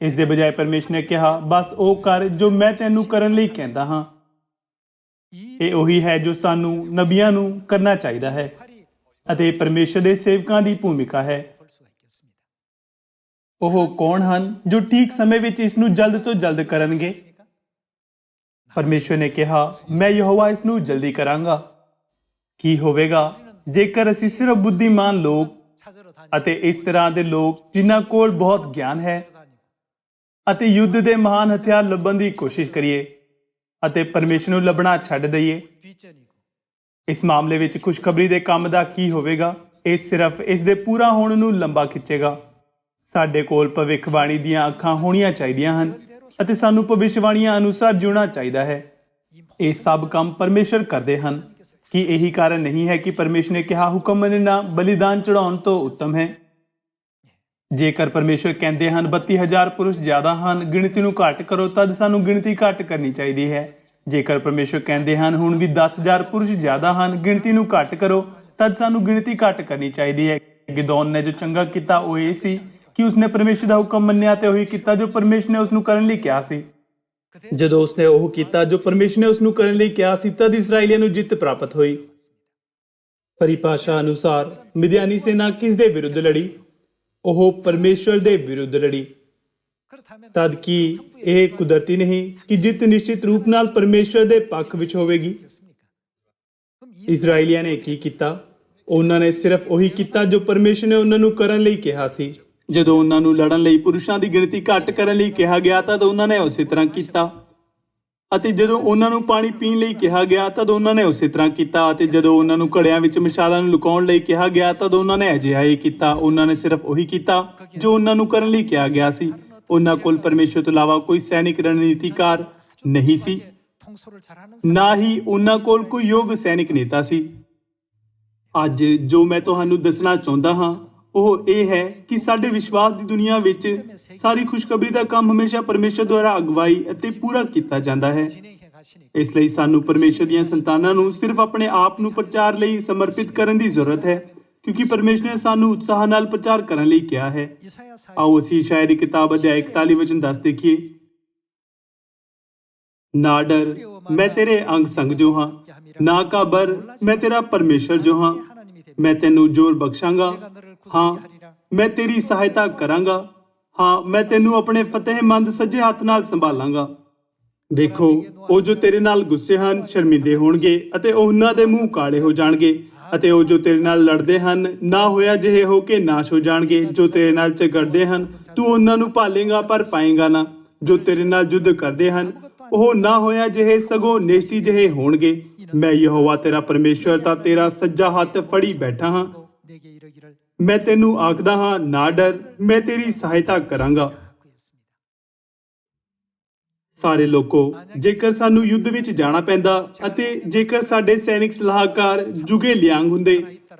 [SPEAKER 1] ਇਸ ਦੇ ਬਜਾਏ ਪਰਮੇਸ਼ਰ ਨੇ ਕਿਹਾ, ਬਸ ਉਹ ਕਰ ਜੋ ਮੈਂ ਤੈਨੂੰ ਕਰਨ ਲਈ ਕਹਿੰਦਾ ਹਾਂ। ਇਹ ਉਹੀ ਹੈ ਜੋ ਸਾਨੂੰ ਨਬੀਆਂ ਨੂੰ ਕਰਨਾ ਚਾਹੀਦਾ ਹੈ ਅਤੇ ਪਰਮੇਸ਼ਰ ਦੇ ਸੇਵਕਾਂ ਦੀ ਭੂਮਿਕਾ ਹੈ। ਉਹ ਕੌਣ ਹਨ ਜੋ ਠੀਕ ਸਮੇਂ ਵਿੱਚ ਇਸ ਨੂੰ ਜਲਦ ਤੋਂ ਜਲਦ ਕਰਨਗੇ? ਪਰਮੇਸ਼ਰ ਨੇ ਕਿਹਾ, ਮੈਂ ਯਹੋਵਾ ਇਸ ਨੂੰ ਜਲਦੀ ਕਰਾਂਗਾ। ਕੀ ਹੋਵੇਗਾ ਜੇਕਰ ਅਸੀਂ ਸਿਰਫ ਬੁੱਧੀਮਾਨ ਲੋਕ ਅਤੇ ਇਸ ਤਰ੍ਹਾਂ ਦੇ ਲੋਕ ਜਿਨ੍ਹਾਂ ਕੋਲ ਬਹੁਤ ਗਿਆਨ ਹੈ ਅਤੇ ਯੁੱਧ ਦੇ ਮਹਾਨ ਹਥਿਆਰ ਲੱਭਣ ਦੀ ਕੋਸ਼ਿਸ਼ ਕਰੀਏ ਅਤੇ ਪਰਮੇਸ਼ਰ ਨੂੰ ਲੱਭਣਾ ਛੱਡ ਦਈਏ? ਇਸ ਮਾਮਲੇ ਵਿੱਚ ਖੁਸ਼ਖਬਰੀ ਦੇ ਕੰਮ ਦਾ ਕੀ ਹੋਵੇਗਾ? ਇਹ ਸਿਰਫ ਇਸ ਦੇ ਪੂਰਾ ਹੋਣ ਨੂੰ ਲੰਬਾ ਖਿੱਚੇਗਾ। ਸਾਡੇ ਕੋਲ ਭਵਿੱਖਬਾਣੀ ਦੀਆਂ ਅੱਖਾਂ ਹੋਣੀਆਂ ਚਾਹੀਦੀਆਂ ਹਨ ਅਤੇ ਸਾਨੂੰ ਭਵਿੱਖਬਾਣੀਆਂ ਅਨੁਸਾਰ ਜਿਉਣਾ ਚਾਹੀਦਾ ਹੈ। ਇਹ ਸਭ ਕੰਮ ਪਰਮੇਸ਼ਰ ਕਰਦੇ ਹਨ। ਕੀ ਇਹੀ ਕਾਰਨ ਨਹੀਂ ਹੈ ਕਿ ਪਰਮੇਸ਼ਰ ਨੇ ਕਿਹਾ, ਹੁਕਮ ਮੰਨਣਾ ਬਲੀਦਾਨ ਚੜਾਉਣ ਤੋਂ ਉੱਤਮ ਹੈ? ਜੇਕਰ ਪਰਮੇਸ਼ਰ ਕਹਿੰਦੇ ਹਨ 32,000 ਪੁਰਸ਼ ਜ਼ਿਆਦਾ ਹਨ, ਗਿਣਤੀ ਨੂੰ ਘੱਟ ਕਰੋ, ਤਦ ਸਾਨੂੰ ਗਿਣਤੀ ਘੱਟ ਕਰਨੀ ਚਾਹੀਦੀ ਹੈ। ਜੇਕਰ ਪਰਮੇਸ਼ਰ ਕਹਿੰਦੇ ਹਨ ਹੁਣ ਵੀ 10,000 ਪੁਰਸ਼ ਜ਼ਿਆਦਾ ਹਨ, ਗਿਣਤੀ ਨੂੰ ਘੱਟ ਕਰੋ, ਤਦ ਸਾਨੂੰ ਗਿਣਤੀ ਘੱਟ ਕਰਨੀ ਚਾਹੀਦੀ ਹੈ। ਗਿਦੌਨ ਨੇ ਜੋ ਚੰਗਾ ਕੀਤਾ ਉਹ ਇਹ ਸੀ ਕਿ ਉਸਨੇ ਪਰਮੇਸ਼ਰ ਦਾ ਹੁਕਮ ਮੰਨਿਆ ਤੇ ਉਹੀ ਕੀਤਾ ਜੋ ਪਰਮੇਸ਼ਰ ਨੇ ਉਸਨੂੰ ਕਰਨ ਲਈ ਕਿਹਾ ਸੀ। ਜਦੋਂ ਉਸਨੇ ਉਹ ਕੀਤਾ ਜੋ ਪਰਮੇਸ਼ਰ ਨੇ ਉਸਨੂੰ ਕਰਨ ਲਈ ਕਿਹਾ ਸੀ, ਤਦ ਇਸਰਾਏਲੀਆਂ ਨੂੰ ਜਿੱਤ ਪ੍ਰਾਪਤ ਹੋਈ। ਪਰਿਭਾਸ਼ਾ ਅਨੁਸਾਰ ਮਿਦਿਆਨੀ ਸੈਨਾ ਕਿਸ ਦੇ ਵਿਰੁੱਧ ਲੜੀ? ਉਹ ਪਰਮੇਸ਼ਰ ਦੇ ਵਿਰੁੱਧ ਲੜੀ। ਤਦ ਕੀ ਇਹ ਕੁਦਰਤੀ ਨਹੀਂ ਕਿ ਜਿੱਤ ਨਿਸ਼ਚਿਤ ਰੂਪ ਨਾਲ ਪਰਮੇਸ਼ਰ ਦੇ ਪੱਖ ਵਿੱਚ ਹੋਵੇਗੀ? ਇਸਰਾਏਲੀਆਂ ਨੇ ਕੀ ਕੀਤਾ? ਉਹਨਾਂ ਨੇ ਸਿਰਫ ਉਹੀ ਕੀਤਾ ਜੋ ਪਰਮੇਸ਼ਰ ਨੇ ਉਹਨਾਂ ਨੂੰ ਕਰਨ ਲਈ ਕਿਹਾ ਸੀ। ਜਦੋਂ ਉਹਨਾਂ ਨੂੰ ਲੜਨ ਲਈ ਪੁਰਸ਼ਾਂ ਦੀ ਗਿਣਤੀ ਘੱਟ ਕਰਨ ਲਈ ਕਿਹਾ ਗਿਆ ਤਦ ਉਹਨਾਂ ਨੇ ਉਸੇ ਤਰ੍ਹਾਂ ਕੀਤਾ, ਅਤੇ ਜਦੋਂ ਉਹਨਾਂ ਨੂੰ ਪਾਣੀ ਪੀਣ ਲਈ ਕਿਹਾ ਗਿਆ ਤਦ ਉਹਨਾਂ ਨੇ ਉਸੇ ਤਰ੍ਹਾਂ ਕੀਤਾ, ਅਤੇ ਜਦੋਂ ਉਹਨਾਂ ਨੂੰ ਘੜਿਆਂ ਵਿੱਚ ਮਸ਼ਾਲਾਂ ਨੂੰ ਲੁਕਾਉਣ ਲਈ ਕਿਹਾ ਗਿਆ ਤਦ ਉਹਨਾਂ ਨੇ ਅਜਿਹਾ ਹੀ ਕੀਤਾ। ਉਹਨਾਂ ਨੇ ਸਿਰਫ ਉਹੀ ਕੀਤਾ ਜੋ ਉਹਨਾਂ ਨੂੰ ਕਰਨ ਲਈ ਕਿਹਾ ਗਿਆ ਸੀ। ਉਹਨਾਂ ਕੋਲ ਪਰਮੇਸ਼ਰ ਤੋਂ ਇਲਾਵਾ ਕੋਈ ਸੈਨਿਕ ਰਣਨੀਤੀਕਾਰ ਨਹੀਂ ਸੀ, ਨਾ ਹੀ ਉਹਨਾਂ ਕੋਲ ਕੋਈ ਯੋਗ ਸੈਨਿਕ ਨੇਤਾ ਸੀ। ਅੱਜ ਜੋ ਮੈਂ ਤੁਹਾਨੂੰ ਦੱਸਣਾ ਚਾਹੁੰਦਾ ਹਾਂ ਉਹ ਇਹ ਹੈ ਕਿ ਸਾਡੇ ਵਿਸ਼ਵਾਸ ਦੀ ਦੁਨੀਆ ਵਿੱਚ ਸਾਰੀ ਖੁਸ਼ਖਬਰੀ ਦਾ ਕੰਮ ਹਮੇਸ਼ਾ ਪਰਮੇਸ਼ਰ ਦੁਆਰਾ ਅਗਵਾਈ ਅਤੇ ਪੂਰਾ ਕੀਤਾ ਜਾਂਦਾ ਹੈ। ਇਸ ਲਈ ਸਾਨੂੰ ਪਰਮੇਸ਼ਰ ਦੀਆਂ ਸੰਤਾਨਾਂ ਨੂੰ ਸਿਰਫ ਆਪਣੇ ਆਪ ਨੂੰ ਪ੍ਰਚਾਰ ਲਈ ਸਮਰਪਿਤ ਕਰਨ ਦੀ ਜ਼ਰੂਰਤ ਹੈ, ਕਿਉਂਕਿ ਪਰਮੇਸ਼ਰ ਨੇ ਸਾਨੂੰ ਉਤਸ਼ਾਹ ਨਾਲ ਪ੍ਰਚਾਰ ਕਰਨ ਲਈ ਕਿਹਾ ਹੈ। ਆਓ ਅਸੀਂ ਸ਼ਾਇਦ ਦੀ ਕਿਤਾਬ ਅਧਿਆਇ 41 ਵਚਨ 10 ਦੇਖੀਏ। ਨਾ ਡਰ, ਮੈਂ ਤੇਰੇ ਅੰਗ ਸੰਗ ਜੋ ਹਾਂ, ਨਾ ਘਾਬਰ, ਮੈਂ ਤੇਰਾ ਪਰਮੇਸ਼ਰ ਜੋ ਹਾਂ। ਮੈਂ ਤੈਨੂੰ ਜ਼ੋਰ ਬਖਸ਼ਾਂਗਾ, ਹਾਂ ਮੈਂ ਤੇਰੀ ਸਹਾਇਤਾ ਕਰਾਂਗਾ, ਹਾਂ ਮੈਂ ਤੈਨੂੰ ਆਪਣੇ ਫਤਿਹਮੰਦ ਸੱਜੇ ਹੱਥ ਨਾਲ ਸੰਭਾਲਾਂਗਾ। ਵੇਖੋ, ਉਹ ਜੋ ਤੇਰੇ ਨਾਲ ਗੁੱਸੇ ਹਨ ਸ਼ਰਮਿੰਦੇ ਹੋਣਗੇ ਅਤੇ ਉਹਨਾਂ ਦੇ ਮੂੰਹ ਕਾਲੇ ਹੋ ਜਾਣਗੇ, ਅਤੇ ਉਹ ਜੋ ਤੇਰੇ ਨਾਲ ਲੜਦੇ ਹਨ ਨਾ ਹੋਇਆ ਜਿਹੇ ਹੋ ਕੇ ਨਾਸ਼ ਹੋ ਜਾਣਗੇ। ਜੋ ਤੇਰੇ ਨਾਲ ਝਗੜਦੇ ਹਨ ਤੂੰ ਉਹਨਾਂ ਨੂੰ ਭਾਲੇਗਾ ਪਰ ਪਾਏਗਾ ਨਾ। ਜੋ ਤੇਰੇ ਨਾਲ ਯੁੱਧ ਕਰਦੇ ਹਨ ਉਹ ਨਾ ਹੋਇਆ ਜਿਹੇ ਸਗੋਂ ਨੇਸ਼ਤੀ ਜਿਹੇ ਹੋਣਗੇ। ਮੈਂ ਯਹੋਵਾ ਤੇਰਾ ਪਰਮੇਸ਼ਰ ਤਾਂ ਤੇਰਾ ਸੱਜਾ ਹੱਥ ਫੜੀ ਬੈਠਾ ਹਾਂ। ਮੈਂ ਤੈਨੂੰ ਆਖਦਾ ਹਾਂ, ਨਾ ਡਰ, ਮੈਂ ਤੇਰੀ ਸਹਾਇਤਾ ਕਰਾਂਗਾ। ਸਾਰੇ ਲੋਕੋ, ਜੇਕਰ ਸਾਨੂੰ ਯੁੱਧ ਵਿੱਚ ਜਾਣਾ ਪੈਂਦਾ ਅਤੇ ਜੇਕਰ ਸਾਡੇ ਸੈਨਿਕ ਸਲਾਹਕਾਰ ਜੁਗੇ ਲਿਆਂਗ ਹੁੰਦੇ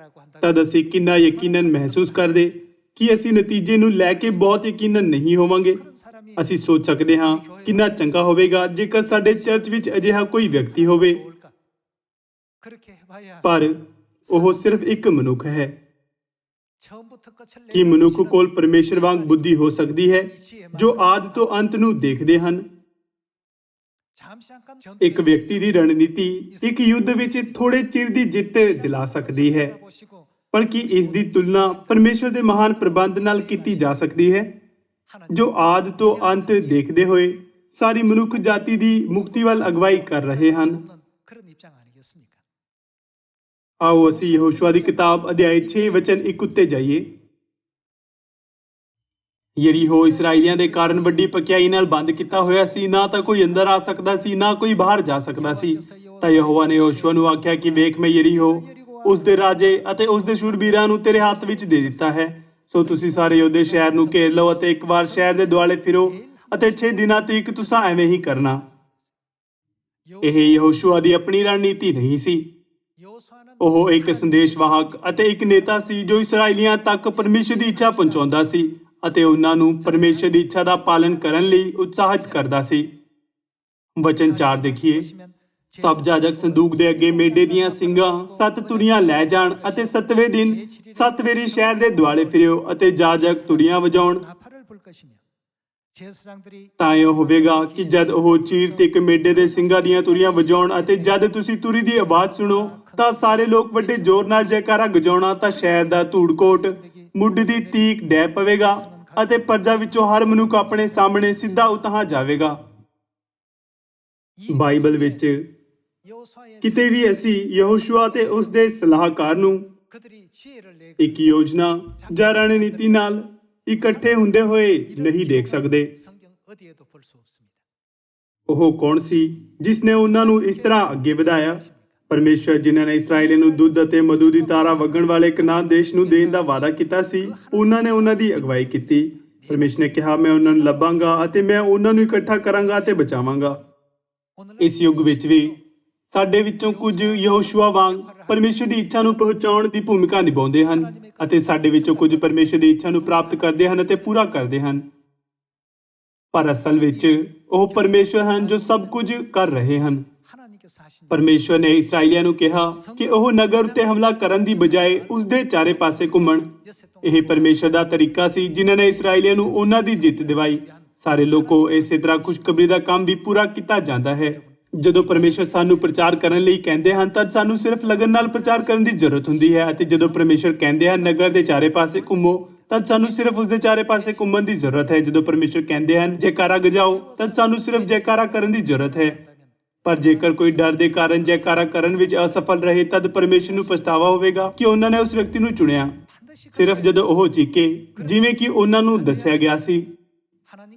[SPEAKER 1] ਤਦ ਅਸੀਂ ਕਿੰਨਾ ਯਕੀਨਨ ਮਹਿਸੂਸ ਕਰਦੇ ਕਿ ਅਸੀਂ ਨਤੀਜੇ ਨੂੰ ਲੈ ਕੇ ਬਹੁਤ ਯਕੀਨਨ ਨਹੀਂ ਹੋਵਾਂਗੇ। ਅਸੀਂ ਸੋਚ ਸਕਦੇ ਹਾਂ ਕਿੰਨਾ ਚੰਗਾ ਹੋਵੇਗਾ ਜੇਕਰ ਸਾਡੇ ਚਰਚ ਵਿੱਚ ਅਜਿਹਾ ਕੋਈ ਵਿਅਕਤੀ ਹੋਵੇ, ਪਰ ਉਹ ਸਿਰਫ ਇੱਕ ਮਨੁੱਖ ਹੈ। ਕੀ ਮਨੁੱਖ ਕੋਲ ਪਰਮੇਸ਼ਰ ਵਾਂਗ ਬੁੱਧੀ ਹੋ ਸਕਦੀ ਹੈ ਜੋ ਆਦਿ ਤੋਂ ਅੰਤ ਨੂੰ ਦੇਖਦੇ ਹਨ? ਇੱਕ ਵਿਅਕਤੀ ਦੀ ਰਣਨੀਤੀ ਇੱਕ ਯੁੱਧ ਵਿੱਚ ਥੋੜੇ ਚਿਰ ਦੀ ਜਿੱਤ ਦਿਲਾ ਸਕਦੀ ਹੈ, ਪਰ ਕੀ ਇਸ ਦੀ ਤੁਲਨਾ ਪਰਮੇਸ਼ਰ ਦੇ ਮਹਾਨ ਪ੍ਰਬੰਧ ਨਾਲ ਕੀਤੀ ਜਾ ਸਕਦੀ ਹੈ, ਜੋ ਆਦਿ ਤੋਂ ਅੰਤ ਦੇਖਦੇ ਹੋਏ ਸਾਰੀ ਮਨੁੱਖ ਜਾਤੀ ਦੀ ਮੁਕਤੀ ਵੱਲ ਅਗਵਾਈ ਕਰ ਰਹੇ ਹਨ? ਆਓ ਅਸੀਂ ਯਹੋਸ਼ੂਆ ਦੀ ਕਿਤਾਬ ਅਧਿਆਇ 6 ਵਚਨ 1 ਉੱਤੇ ਜਾਈਏ। ਯਰੀਹੋ ਇਸਰਾਏਲੀਆਂ ਦੇ ਕਾਰਨ ਵੱਡੀ ਪਕਿਆਈ ਨਾਲ ਬੰਦ ਕੀਤਾ ਹੋਇਆ ਸੀ, ਨਾ ਤਾਂ ਕੋਈ ਅੰਦਰ ਆ ਸਕਦਾ ਸੀ ਨਾ ਕੋਈ ਬਾਹਰ ਜਾ ਸਕਦਾ ਸੀ। ਤਾਂ ਯਹੋਵਾ ਨੇ ਯਹੋਸ਼ੂਆ ਨੂੰ ਆਖਿਆ ਕਿ ਵੇਖ, ਮੈਂ ਯਰੀਹੋ, ਉਸ ਦੇ ਰਾਜੇ ਅਤੇ ਉਸ ਦੇ ਸ਼ੂਰਬੀਰਾਂ ਨੂੰ ਤੇਰੇ ਹੱਥ ਵਿੱਚ ਦੇ ਦਿੱਤਾ ਹੈ। ਸੋ ਤੁਸੀਂ ਸਾਰੇ ਯੋਧੇ ਸ਼ਹਿਰ ਨੂੰ ਘੇਰ ਲਓ ਅਤੇ ਇੱਕ ਵਾਰ ਸ਼ਹਿਰ ਦੇ ਦੁਆਲੇ ਫਿਰੋ, ਅਤੇ 6 ਦਿਨਾਂ ਤੀਕ ਤੁਸੀਂ ਐਵੇਂ ਹੀ ਕਰਨਾ। ਇਹ ਯਹੋਸ਼ੂਆ ਦੀ ਆਪਣੀ ਰਣਨੀਤੀ ਨਹੀਂ ਸੀ। ਉਹ ਇੱਕ ਸੰਦੇਸ਼ਵਾਹਕ ਅਤੇ ਇੱਕ ਨੇਤਾ ਸੀ ਜੋ ਇਸਰਾਈਲੀਆਂ ਤੱਕ ਪਰਮੇਸ਼ਰ ਦੀ ਇੱਛਾ ਪਹੁੰਚਾਉਂਦਾ ਸੀ ਅਤੇ ਉਹਨਾਂ ਨੂੰ ਪਰਮੇਸ਼ਰ ਦੀ ਇੱਛਾ ਦਾ ਪਾਲਨ ਕਰਨ ਲਈ ਉਤਸ਼ਾਹਿਤ ਕਰਦਾ ਸੀ। ਵਚਨ 4 ਦੇਖੀਏ। ਸਭ ਜਾਜਕ ਸੰਦੂਕ ਦੇ ਅੱਗੇ ਮੇਢੇ ਦੀਆਂ ਸਿੰਗਾਂ 7 ਤੁਰੀਆਂ ਲੈ ਜਾਣ ਅਤੇ 7ਵੇਂ ਦਿਨ 7 ਵਾਰੀ ਸ਼ਹਿਰ ਦੇ ਦੁਆਲੇ ਫਿਰਿਓ ਅਤੇ ਜਾਜਕ ਤੁਰੀਆਂ ਵਜਾਉਣ। ਤਾਂ ਇਹ ਹੋਵੇਗਾ ਕਿ ਜਦ ਉਹ ਚੀਰ ਤੇ ਇੱਕ ਮੇਢੇ ਦੇ ਸਿੰਗਾਂ ਦੀਆਂ ਤੁਰੀਆਂ ਵਜਾਉਣ ਅਤੇ ਜਦ ਤੁਸੀਂ ਤੁਰੀ ਦੀ ਆਵਾਜ਼ ਸੁਣੋ ਤਾਂ ਸਾਰੇ ਲੋਕ ਵੱਡੇ ਜ਼ੋਰ ਨਾਲ ਜੈਕਾਰਾ ਗਜਾਉਣਾ, ਤਾਂ ਸ਼ਹਿਰ ਦਾ ਧੂੜ-ਕੋਟ ਮੁੱਢ ਦੀ ਤੀਕ ਡਹਿ ਪਵੇਗਾ ਅਤੇ ਪਰਜਾ ਵਿੱਚੋਂ ਹਰ ਮਨੁੱਖ ਆਪਣੇ ਸਾਹਮਣੇ ਸਿੱਧਾ ਉਤਾਂਹ ਜਾਵੇਗਾ। ਬਾਈਬਲ ਵਿੱਚ ਕਿਤੇ ਵੀ ਅਸੀਂ ਯਹੋਸ਼ੂਆ ਤੇ ਉਸ ਦੇ ਸਲਾਹਕਾਰ ਨੂੰ ਇੱਕ ਯੋਜਨਾ ਜਾਂ ਰਣਨੀਤੀ ਨਾਲ ਇਕੱਠੇ ਹੁੰਦੇ ਹੋਏ ਨਹੀਂ ਦੇਖ ਸਕਦੇ। ਉਹ ਕੌਣ ਸੀ ਜਿਸ ਨੇ ਉਹਨਾਂ ਨੂੰ ਇਸ ਤਰ੍ਹਾਂ ਅੱਗੇ ਵਧਾਇਆ? ਪਰਮੇਸ਼ਰ ਜਿਨ੍ਹਾਂ ਨੇ ਇਸਰਾਏਲ ਨੂੰ ਦੁੱਧ ਅਤੇ ਮਧੂ ਦੀ ਧਾਰਾ ਵਗਣ ਵਾਲੇ ਕਨਾਨ ਦੇਸ਼ ਨੂੰ ਦੇਣ ਦਾ ਵਾਅਦਾ ਕੀਤਾ ਸੀ, ਉਹਨਾਂ ਨੇ ਉਹਨਾਂ ਦੀ ਅਗਵਾਈ ਕੀਤੀ। ਪਰਮੇਸ਼ਰ ਨੇ ਕਿਹਾ, ਮੈਂ ਉਹਨਾਂ ਨੂੰ ਲੱਭਾਂਗਾ ਅਤੇ ਮੈਂ ਉਹਨਾਂ ਨੂੰ ਇਕੱਠਾ ਕਰਾਂਗਾ ਅਤੇ ਬਚਾਵਾਂਗਾ। ਇਸ ਯੁੱਗ ਵਿੱਚ ਵੀ ਸਾਡੇ ਵਿੱਚੋਂ ਕੁਝ ਯਹੋਸ਼ੂਆ ਵਾਂਗ ਪਰਮੇਸ਼ਰ ਦੀ ਇੱਛਾ ਨੂੰ ਪਹੁੰਚਾਉਣ ਦੀ ਭੂਮਿਕਾ ਨਿਭਾਉਂਦੇ ਹਨ ਅਤੇ ਸਾਡੇ ਵਿੱਚੋਂ ਕੁਝ ਪਰਮੇਸ਼ਰ ਦੀ ਇੱਛਾ ਨੂੰ ਪ੍ਰਾਪਤ ਕਰਦੇ ਹਨ ਅਤੇ ਪੂਰਾ ਕਰਦੇ ਹਨ। ਪਰ ਅਸਲ ਵਿੱਚ ਉਹ ਪਰਮੇਸ਼ਰ ਹਨ ਜੋ ਸਭ ਕੁਝ ਕਰ ਰਹੇ ਹਨ। ਪਰਮੇਸ਼ਰ ਨੇ ਇਸਰਾਈਲੀਆਂ ਨੂੰ ਕਿਹਾ ਕਿ ਉਹ ਨਗਰ ਉੱਤੇ ਹਮਲਾ ਕਰਨ ਦੀ ਬਜਾਏ ਉਸ ਦੇ ਚਾਰੇ ਪਾਸੇ ਘੁੰਮਣ। ਇਹ ਪਰਮੇਸ਼ਰ ਦਾ ਤਰੀਕਾ ਸੀ ਜਿਨ੍ਹਾਂ ਨੇ ਇਸਰਾਈਲੀਆਂ ਨੂੰ ਉਹਨਾਂ ਦੀ ਜਿੱਤ ਦਿਵਾਈ। ਸਾਰੇ ਲੋਕੋ ਇਸੇ ਤਰ੍ਹਾਂ ਖੁਸ਼ਖਬਰੀ ਦਾ ਕੰਮ ਵੀ ਪੂਰਾ ਕੀਤਾ ਜਾਂਦਾ ਹੈ। ਜਦੋਂ ਪਰਮੇਸ਼ਰ ਸਾਨੂੰ ਪ੍ਰਚਾਰ ਕਰਨ ਲਈ ਕਹਿੰਦੇ ਹਨ ਤਾਂ ਸਾਨੂੰ ਸਿਰਫ ਲਗਨ ਨਾਲ ਪ੍ਰਚਾਰ ਕਰਨ ਦੀ ਜ਼ਰੂਰਤ ਹੁੰਦੀ ਹੈ, ਅਤੇ ਜਦੋਂ ਪਰਮੇਸ਼ਰ ਕਹਿੰਦੇ ਹਨ ਨਗਰ ਦੇ ਚਾਰੇ ਪਾਸੇ ਘੁੰਮੋ ਤਾਂ ਸਾਨੂੰ ਸਿਰਫ ਉਸ ਦੇ ਚਾਰੇ ਪਾਸੇ ਘੁੰਮਣ ਦੀ ਜ਼ਰੂਰਤ ਹੈ। ਜਦੋਂ ਪਰਮੇਸ਼ਰ ਕਹਿੰਦੇ ਹਨ ਜੈਕਾਰਾ ਗਜਾਓ ਤਾਂ ਸਾਨੂੰ ਸਿਰਫ ਜੈਕਾਰਾ ਕਰਨ ਦੀ ਜ਼ਰੂਰਤ ਹੈ। ਪਰ ਜੇਕਰ ਕੋਈ ਡਰ ਦੇ ਕਾਰਨ ਜੈਕਾਰਾ ਕਰਨ ਵਿੱਚ ਅਸਫਲ ਰਹੇ ਤਦ ਪਰਮੇਸ਼ਰ ਨੂੰ ਪਛਤਾਵਾ ਹੋਵੇਗਾ ਕਿ ਉਹਨਾਂ ਨੇ ਉਸ ਵਿਅਕਤੀ ਨੂੰ ਚੁਣਿਆ। ਸਿਰਫ ਜਦੋਂ ਉਹ ਚੀਕੇ ਜਿਵੇਂ ਕਿ ਉਹਨਾਂ ਨੂੰ ਦੱਸਿਆ ਗਿਆ ਸੀ,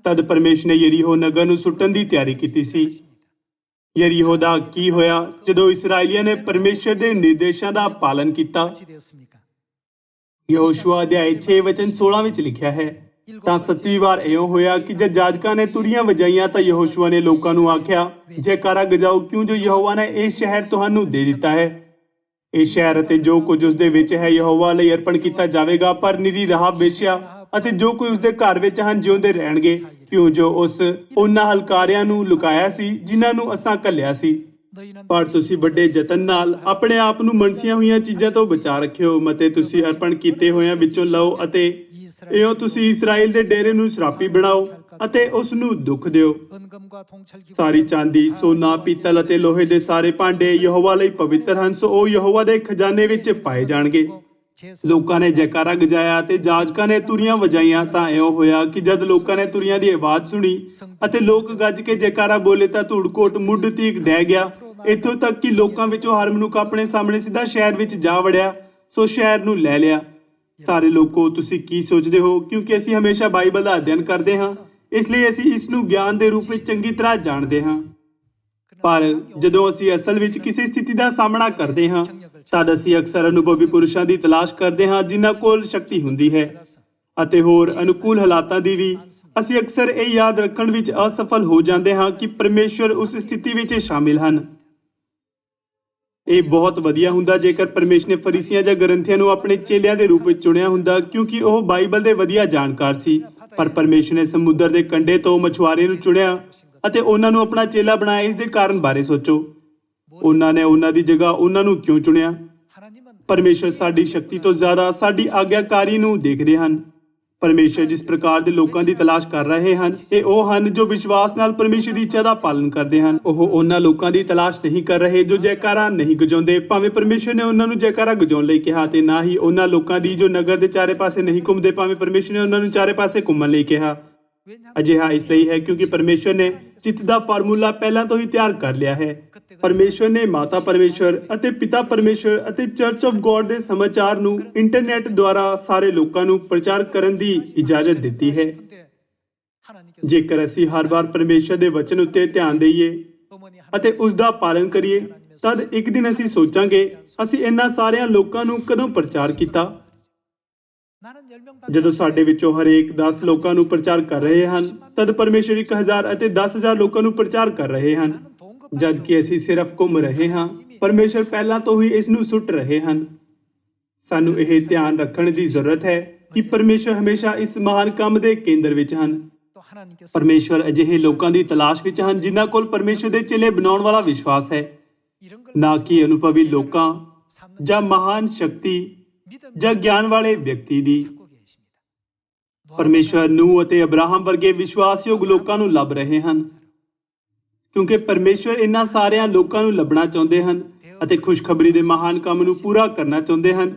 [SPEAKER 1] ਤਦ ਪਰਮੇਸ਼ਰ ਨੇ ਯਰੀਹੋ ਨਗਰ ਨੂੰ ਸੁੱਟਣ ਦੀ ਤਿਆਰੀ ਕੀਤੀ ਸੀ। ਯਰੀਹੋ ਦਾ ਕੀ ਹੋਇਆ ਜਦੋਂ ਇਸਰਾਈਲੀਆਂ ਨੇ ਪਰਮੇਸ਼ਰ ਦੇ ਨਿਰਦੇਸ਼ਾਂ ਦਾ ਪਾਲਨ ਕੀਤਾ? ਯਹੋਸ਼ੂਆ ਅਧਿਆਇ 6 ਵਚਨ 16 ਵਿੱਚ ਲਿਖਿਆ ਹੈ, ਤਾਂ 7ਵੀਂ ਵਾਰ ਇਉਂ ਹੋਇਆ ਕਿ ਜਦ ਜਾਜਕਾਂ ਨੇ ਤੁਰੀਆਂ ਵਜਾਈਆਂ ਤਾਂ ਯਹੋਸ਼ੂਆ ਨੇ ਲੋਕਾਂ ਨੂੰ ਆਖਿਆ, ਜੈਕਾਰਾ ਗਜਾਓ, ਕਿਉਂ ਜੋ ਯਹੋਵਾ ਨੇ ਇਹ ਸ਼ਹਿਰ ਤੁਹਾਨੂੰ ਦੇ ਦਿੱਤਾ ਹੈ। ਇਹ ਸ਼ਹਿਰ ਅਤੇ ਜੋ ਕੁਝ ਉਸ ਦੇ ਵਿੱਚ ਹੈ ਯਹੋਵਾ ਲਈ ਅਰਪਣ ਕੀਤਾ ਜਾਵੇਗਾ। ਪਰ ਨਿਰੀ ਰਾਹਾਬ ਵੇਸ਼ਿਆ ਅਤੇ ਜੋ ਕੋਈ ਉਸ ਦੇ ਘਰ ਵਿੱਚ ਹਨ ਜਿਉਂਦੇ ਰਹਿਣਗੇ, ਕਿਉਂ ਜੋ ਉਸ ਉਹਨਾਂ ਹਲਕਾਰਿਆਂ ਨੂੰ ਲੁਕਾਇਆ ਸੀ ਜਿਨ੍ਹਾਂ ਨੂੰ ਅਸਾਂ ਘੱਲਿਆ ਸੀ। ਪਰ ਤੁਸੀਂ ਵੱਡੇ ਯਤਨ ਨਾਲ ਆਪਣੇ ਆਪ ਨੂੰ ਮਨਸੀਆਂ ਹੋਈਆਂ ਚੀਜ਼ਾਂ ਤੋਂ ਬਚਾ ਰੱਖਿਓ, ਮਤੇ ਤੁਸੀਂ ਅਰਪਣ ਕੀਤੇ ਹੋਇਆਂ ਵਿੱਚੋਂ ਲਓ ਅਤੇ ਇਉਂ ਤੁਸੀਂ ਇਸਰਾਏਲ ਦੇ ਡੇਰੇ ਨੂੰ ਸਰਾਪੀ ਬਣਾਓ ਅਤੇ ਉਸ ਨੂੰ ਦੁੱਖ ਦਿਓ। ਸਾਰੀ ਚਾਂਦੀ, ਸੋਨਾ, ਪੀਤਲ ਅਤੇ ਲੋਹੇ ਦੇ ਸਾਰੇ ਭਾਂਡੇ ਯਹੋਵਾ ਲਈ ਪਵਿੱਤਰ ਹਨ, ਸੋ ਉਹ ਯਹੋਵਾ ਦੇ ਖਜ਼ਾਨੇ ਵਿੱਚ ਪਾਏ ਜਾਣਗੇ। ਲੋਕਾਂ ਨੇ ਜੈਕਾਰਾ ਗਜਾਇਆ ਤੇ ਜਾਜਕਾਂ ਨੇ ਤੁਰੀਆਂ ਵਜਾਈਆਂ। ਤਾਂ ਇਉਂ ਹੋਇਆ ਕਿ ਜਦ ਲੋਕਾਂ ਨੇ ਤੁਰੀਆਂ ਦੀ ਆਵਾਜ਼ ਸੁਣੀ ਅਤੇ ਲੋਕ ਗੱਜ ਕੇ ਜੈਕਾਰਾ ਬੋਲੇ ਤਾਂ ਧੂੜ-ਕੋਟ ਮੁੱਢ ਤੀਕ ਡਹਿ ਗਿਆ, ਇੱਥੋਂ ਤੱਕ ਕਿ ਲੋਕਾਂ ਵਿੱਚੋਂ ਹਰ ਮਨੁੱਖ ਆਪਣੇ ਸਾਹਮਣੇ ਸਿੱਧਾ ਸ਼ਹਿਰ ਵਿੱਚ ਜਾ ਵੜਿਆ, ਸੋ ਸ਼ਹਿਰ ਨੂੰ ਲੈ ਲਿਆ। ਸਾਰੇ ਲੋਕੋ, ਤੁਸੀਂ ਕੀ ਸੋਚਦੇ ਹੋ? ਕਿਉਂਕਿ ਅਸੀਂ ਹਮੇਸ਼ਾ ਬਾਈਬਲ ਦਾ ਅਧਿਐਨ ਕਰਦੇ ਹਾਂ, ਇਸ ਲਈ ਅਸੀਂ ਇਸ ਨੂੰ ਗਿਆਨ ਦੇ ਰੂਪ ਵਿੱਚ ਚੰਗੀ ਤਰ੍ਹਾਂ ਜਾਣਦੇ ਹਾਂ। ਪਰ ਜਦੋਂ ਅਸੀਂ ਅਸਲ ਵਿੱਚ ਕਿਸੇ ਸਥਿਤੀ ਦਾ ਸਾਹਮਣਾ ਕਰਦੇ ਹਾਂ ਤਦ ਅਸੀਂ ਅਕਸਰ ਅਨੁਭਵੀ ਪੁਰਸ਼ਾਂ ਦੀ ਤਲਾਸ਼ ਕਰਦੇ ਹਾਂ ਜਿਨ੍ਹਾਂ ਕੋਲ ਸ਼ਕਤੀ ਹੁੰਦੀ ਹੈ, ਅਤੇ ਹੋਰ ਅਨੁਕੂਲ ਹਾਲਾਤਾਂ ਦੀ ਵੀ। ਅਸੀਂ ਅਕਸਰ ਇਹ ਯਾਦ ਰੱਖਣ ਵਿੱਚ ਅਸਫਲ ਹੋ ਜਾਂਦੇ ਹਾਂ ਕਿ ਪਰਮੇਸ਼ਰ ਉਸ ਸਥਿਤੀ ਵਿੱਚ ਸ਼ਾਮਿਲ ਹਨ। ਇਹ ਬਹੁਤ ਵਧੀਆ ਹੁੰਦਾ ਜੇਕਰ ਪਰਮੇਸ਼ਰ ਨੇ ਫਰੀਸੀਆਂ ਜਾਂ ਗ੍ਰੰਥੀਆਂ ਨੂੰ ਆਪਣੇ ਚੇਲਿਆਂ ਦੇ ਰੂਪ ਵਿੱਚ ਚੁਣਿਆ ਹੁੰਦਾ, ਕਿਉਂਕਿ ਉਹ ਬਾਈਬਲ ਦੇ ਵਧੀਆ ਜਾਣਕਾਰ ਸੀ। ਪਰ ਪਰਮੇਸ਼ਰ ਨੇ ਸਮੁੰਦਰ ਦੇ ਕੰਢੇ ਤੋਂ ਮਛੁਆਰੇ ਨੂੰ ਚੁਣਿਆ ਅਤੇ ਉਹਨਾਂ ਨੂੰ ਆਪਣਾ ਚੇਲਾ ਬਣਾਇਆ। ਇਸ ਦੇ ਕਾਰਨ ਬਾਰੇ ਸੋਚੋ। ਉਹਨਾਂ ਨੇ ਉਹਨਾਂ ਦੀ ਜਗ੍ਹਾ ਉਹਨਾਂ ਨੂੰ ਕਿਉਂ ਚੁਣਿਆ? ਪਰਮੇਸ਼ਰ ਸਾਡੀ ਸ਼ਕਤੀ ਤੋਂ ਜ਼ਿਆਦਾ ਸਾਡੀ ਆਗਿਆਕਾਰੀ ਨੂੰ ਦੇਖਦੇ ਹਨ। ਪਰਮੇਸ਼ਰ ਜਿਸ ਪ੍ਰਕਾਰ ਦੇ ਲੋਕਾਂ ਦੀ ਤਲਾਸ਼ ਕਰ ਰਹੇ ਹਨ, ਇਹ ਉਹ ਹਨ ਜੋ ਵਿਸ਼ਵਾਸ ਨਾਲ ਪਰਮੇਸ਼ਰ ਦੀ ਇੱਛਾ ਦਾ ਪਾਲਨ ਕਰਦੇ ਹਨ। ਉਹ ਉਹਨਾਂ ਲੋਕਾਂ ਦੀ ਤਲਾਸ਼ ਨਹੀਂ ਕਰ ਰਹੇ ਜੋ ਜੈਕਾਰਾ ਨਹੀਂ ਗਜਾਉਂਦੇ, ਭਾਵੇਂ ਪਰਮੇਸ਼ਰ ਨੇ ਉਹਨਾਂ ਨੂੰ ਜੈਕਾਰਾ ਗਜਾਉਣ ਲਈ ਕਿਹਾ, ਤੇ ਨਾ ਹੀ ਉਹਨਾਂ ਲੋਕਾਂ ਦੀ ਜੋ ਨਗਰ ਦੇ ਚਾਰੇ ਪਾਸੇ ਨਹੀਂ ਘੁੰਮਦੇ, ਭਾਵੇਂ ਪਰਮੇਸ਼ਰ ਨੇ ਉਹਨਾਂ ਨੂੰ ਚਾਰੇ ਪਾਸੇ ਘੁੰਮਣ ਲਈ ਕਿਹਾ। ਅਜਿਹਾ ਇਸ ਲਈ ਹੈ ਕਿਉਂਕਿ ਪਰਮੇਸ਼ਰ ਨੇ ਚਿੱਤ ਦਾ ਫਾਰਮੂਲਾ ਪਹਿਲਾਂ ਤੋਂ ਹੀ ਤਿਆਰ ਕਰ ਲਿਆ ਹੈ। ਪਰਮੇਸ਼ਰ ਨੇ ਮਾਤਾ ਪਰਮੇਸ਼ਰ ਅਤੇ ਪਿਤਾ ਪਰਮੇਸ਼ਰ ਅਤੇ ਚਰਚ ਆਫ ਗੋਡ ਦੇ ਸਮਾਚਾਰ ਨੂੰ ਇੰਟਰਨੈਟ ਦੁਆਰਾ ਸਾਰੇ ਲੋਕਾਂ ਨੂੰ ਪ੍ਰਚਾਰ ਕਰਨ ਦੀ ਇਜਾਜ਼ਤ ਦਿੱਤੀ ਹੈ। ਜੇਕਰ ਅਸੀਂ ਹਰ ਵਾਰ ਪਰਮੇਸ਼ਰ ਦੇ ਵਚਨ ਉੱਤੇ ਧਿਆਨ ਦੇਈਏ ਅਤੇ ਉਸ ਦਾ ਪਾਲਨ ਕਰੀਏ ਤਦ ਇੱਕ ਦਿਨ ਅਸੀਂ ਸੋਚਾਂਗੇ ਅਸੀਂ ਇਹਨਾਂ ਸਾਰਿਆਂ ਲੋਕਾਂ ਨੂੰ ਕਦੋਂ ਪ੍ਰਚਾਰ ਕੀਤਾ। ਜਦੋਂ ਸਾਡੇ ਵਿੱਚੋਂ ਹਰੇਕ 10 ਲੋਕਾਂ ਨੂੰ ਪ੍ਰਚਾਰ ਕਰ ਰਹੇ ਹਨ ਤਦ ਪਰਮੇਸ਼ਰ 1000 ਅਤੇ 10,000 ਲੋਕਾਂ ਨੂੰ ਪ੍ਰਚਾਰ ਕਰ ਰਹੇ ਹਨ। ਜਦ ਕਿ ਅਸੀਂ ਸਿਰਫ ਘੁੰਮ ਰਹੇ ਹਾਂ, ਪਰਮੇਸ਼ਰ ਪਹਿਲਾਂ ਤੋਂ ਹੀ ਇਸ ਨੂੰ ਸੁੱਟ ਰਹੇ ਹਨ। ਸਾਨੂੰ ਇਹ ਧਿਆਨ ਰੱਖਣ ਦੀ ਜ਼ਰੂਰਤ ਹੈ ਕਿ ਪਰਮੇਸ਼ਰ ਹਮੇਸ਼ਾ ਇਸ ਮਹਾਨ ਕੰਮ ਦੇ ਕੇਂਦਰ ਵਿੱਚ ਹਨ। ਪਰਮੇਸ਼ਰ ਅਜਿਹੇ ਲੋਕਾਂ ਦੀ ਤਲਾਸ਼ ਵਿੱਚ ਹਨ ਜਿਨ੍ਹਾਂ ਕੋਲ ਪਰਮੇਸ਼ਰ ਦੇ ਚੇਲੇ ਬਣਾਉਣ ਵਾਲਾ ਵਿਸ਼ਵਾਸ ਹੈ, ਨਾ ਕਿ ਅਨੁਭਵੀ ਲੋਕਾਂ ਜਾਂ ਮਹਾਨ ਸ਼ਕਤੀ ਜਾਂ ਗਿਆਨ ਵਾਲੇ ਵਿਅਕਤੀ ਦੀ। ਪਰਮੇਸ਼ਰ ਨੂਹ ਅਤੇ ਅਬਰਾਹਮ ਵਰਗੇ ਵਿਸ਼ਵਾਸਯੋਗ ਲੋਕਾਂ ਨੂੰ ਲੱਭ ਰਹੇ ਹਨ, ਕਿਉਂਕਿ ਪਰਮੇਸ਼ਰ ਇਹਨਾਂ ਸਾਰਿਆਂ ਲੋਕਾਂ ਨੂੰ ਲੱਭਣਾ ਚਾਹੁੰਦੇ ਹਨ ਅਤੇ ਖੁਸ਼ਖਬਰੀ ਦੇ ਮਹਾਨ ਕੰਮ ਨੂੰ ਪੂਰਾ ਕਰਨਾ ਚਾਹੁੰਦੇ ਹਨ।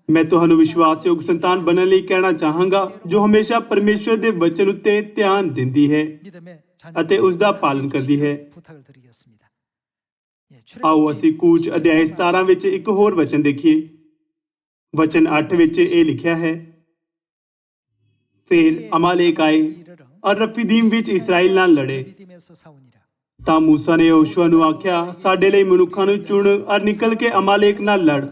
[SPEAKER 1] ਮੈਂ ਤੁਹਾਨੂੰ ਵਿਸ਼ਵਾਸਯੋਗ ਸੰਤਾਨ ਬਣਨ ਲਈ ਕਹਿਣਾ ਚਾਹਾਂਗਾ ਜੋ ਹਮੇਸ਼ਾ ਪਰਮੇਸ਼ਰ ਦੇ ਵਚਨ ਉੱਤੇ ਧਿਆਨ ਦਿੰਦੀ ਹੈ ਅਤੇ ਉਸ ਦਾ ਪਾਲਣ ਕਰਦੀ ਹੈ। ਆਓ ਅਸੀਂ ਕੂਚ ਅਧਿਆਇ 17 ਵਿੱਚ ਇੱਕ ਹੋਰ ਵਚਨ ਦੇਖੀਏ। ਵਚਨ 8 ਵਿੱਚ ਇਹ ਲਿਖਿਆ ਹੈ, ਫਿਰ ਅਮਾਲੇਕ ਆਏ ਔਰ ਰਫੀਦੀਮ ਵਿੱਚ ਇਸਰਾਈਲ ਨਾਲ ਲੜੇ। ਤਾਂ ਮੂਸਾ ਨੇ ਯਹੋਸ਼ੂਆ ਨੂੰ ਆਖਿਆ, ਸਾਡੇ ਲਈ ਮਨੁੱਖਾਂ ਨੂੰ ਚੁਣ ਔਰ ਨਿਕਲ ਕੇ ਅਮਾਲੇਕ ਨਾਲ ਲੜ,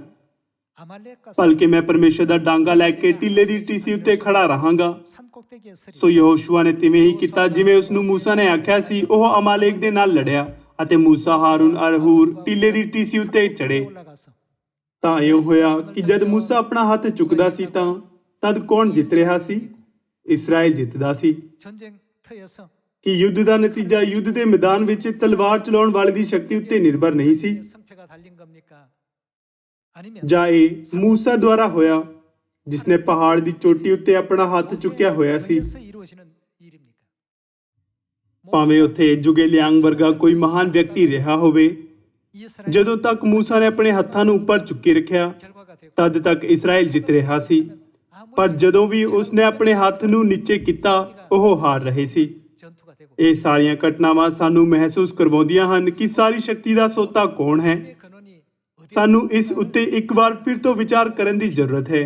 [SPEAKER 1] ਭਲਕੇ ਮੈਂ ਪਰਮੇਸ਼ਰ ਦਾ ਡਾਂਗਾ ਲੈ ਕੇ ਟਿੱਲੇ ਦੀ ਟੀਸੀ ਉੱਤੇ ਖੜਾ ਰਹਾਂਗਾ। ਸੋ ਯਹੋਸ਼ੂਆ ਨੇ ਤਿਵੇਂ ਹੀ ਕੀਤਾ ਜਿਵੇਂ ਉਸ ਨੂੰ ਮੂਸਾ ਨੇ ਆਖਿਆ ਸੀ। ਉਹ ਅਮਾਲੇਕ ਦੇ ਨਾਲ ਲੜਿਆ ਅਤੇ ਮੂਸਾ, ਹਾरून ਅਰ ਹੂਰ ਟਿੱਲੇ ਦੀ ਟੀਸੀ ਉੱਤੇ ਚੜੇ। ਤਾਂ ਇਹ ਹੋਇਆ ਕਿ ਜਦ ਮੂਸਾ ਆਪਣਾ ਹੱਥ ਚੁੱਕਦਾ ਸੀ ਤਾਂ ਤਦ ਕੌਣ ਜਿੱਤ ਰਿਹਾ ਸੀ? ਇਸਰਾਇਲ ਜਿੱਤਦਾ ਸੀ। ਕਿ ਯੁੱਧ ਦਾ ਨਤੀਜਾ ਯੁੱਧ ਦੇ ਮੈਦਾਨ ਵਿੱਚ ਤਲਵਾਰ ਚਲਾਉਣ ਵਾਲੇ ਦੀ ਸ਼ਕਤੀ ਉੱਤੇ ਨਿਰਭਰ ਨਹੀਂ ਸੀ, ਜਾਂ ਇਹ ਮੂਸਾ ਦੁਆਰਾ ਹੋਇਆ ਜਿਸ ਨੇ ਪਹਾੜ ਦੀ ਚੋਟੀ ਉੱਤੇ ਆਪਣਾ ਹੱਥ ਚੁੱਕਿਆ ਹੋਇਆ ਸੀ। ਭਾਵੇਂ ਉੱਥੇ ਜੁਗੇਲਿਆਂਗ ਵਰਗਾ ਕੋਈ ਮਹਾਨ ਵਿਅਕਤੀ ਰਿਹਾ ਹੋਵੇ, ਜਦੋਂ ਤੱਕ ਮੂਸਾ ਨੇ ਆਪਣੇ ਹੱਥਾਂ ਨੂੰ ਉੱਪਰ ਚੁੱਕੀ ਰੱਖਿਆ ਤਦ ਤੱਕ ਇਸਰਾਇਲ ਜਿੱਤ ਰਿਹਾ ਸੀ। ਪਰ ਜਦੋਂ ਵੀ ਉਸਨੇ ਆਪਣੇ ਹੱਥ ਨੂੰ ਨੀਚੇ ਕੀਤਾ, ਉਹ ਹਾਰ ਰਹੇ ਸੀ। ਇਹ ਸਾਰੀਆਂ ਘਟਨਾਵਾਂ ਸਾਨੂੰ ਮਹਿਸੂਸ ਕਰਵਾਉਂਦੀਆਂ ਹਨ ਕਿ ਸਾਰੀ ਸ਼ਕਤੀ ਦਾ ਸੋਤਾ ਕੌਣ ਹੈ। ਸਾਨੂੰ ਇਸ ਉੱਤੇ ਇੱਕ ਵਾਰ ਫਿਰ ਤੋਂ ਵਿਚਾਰ ਕਰਨ ਦੀ ਜ਼ਰੂਰਤ ਹੈ।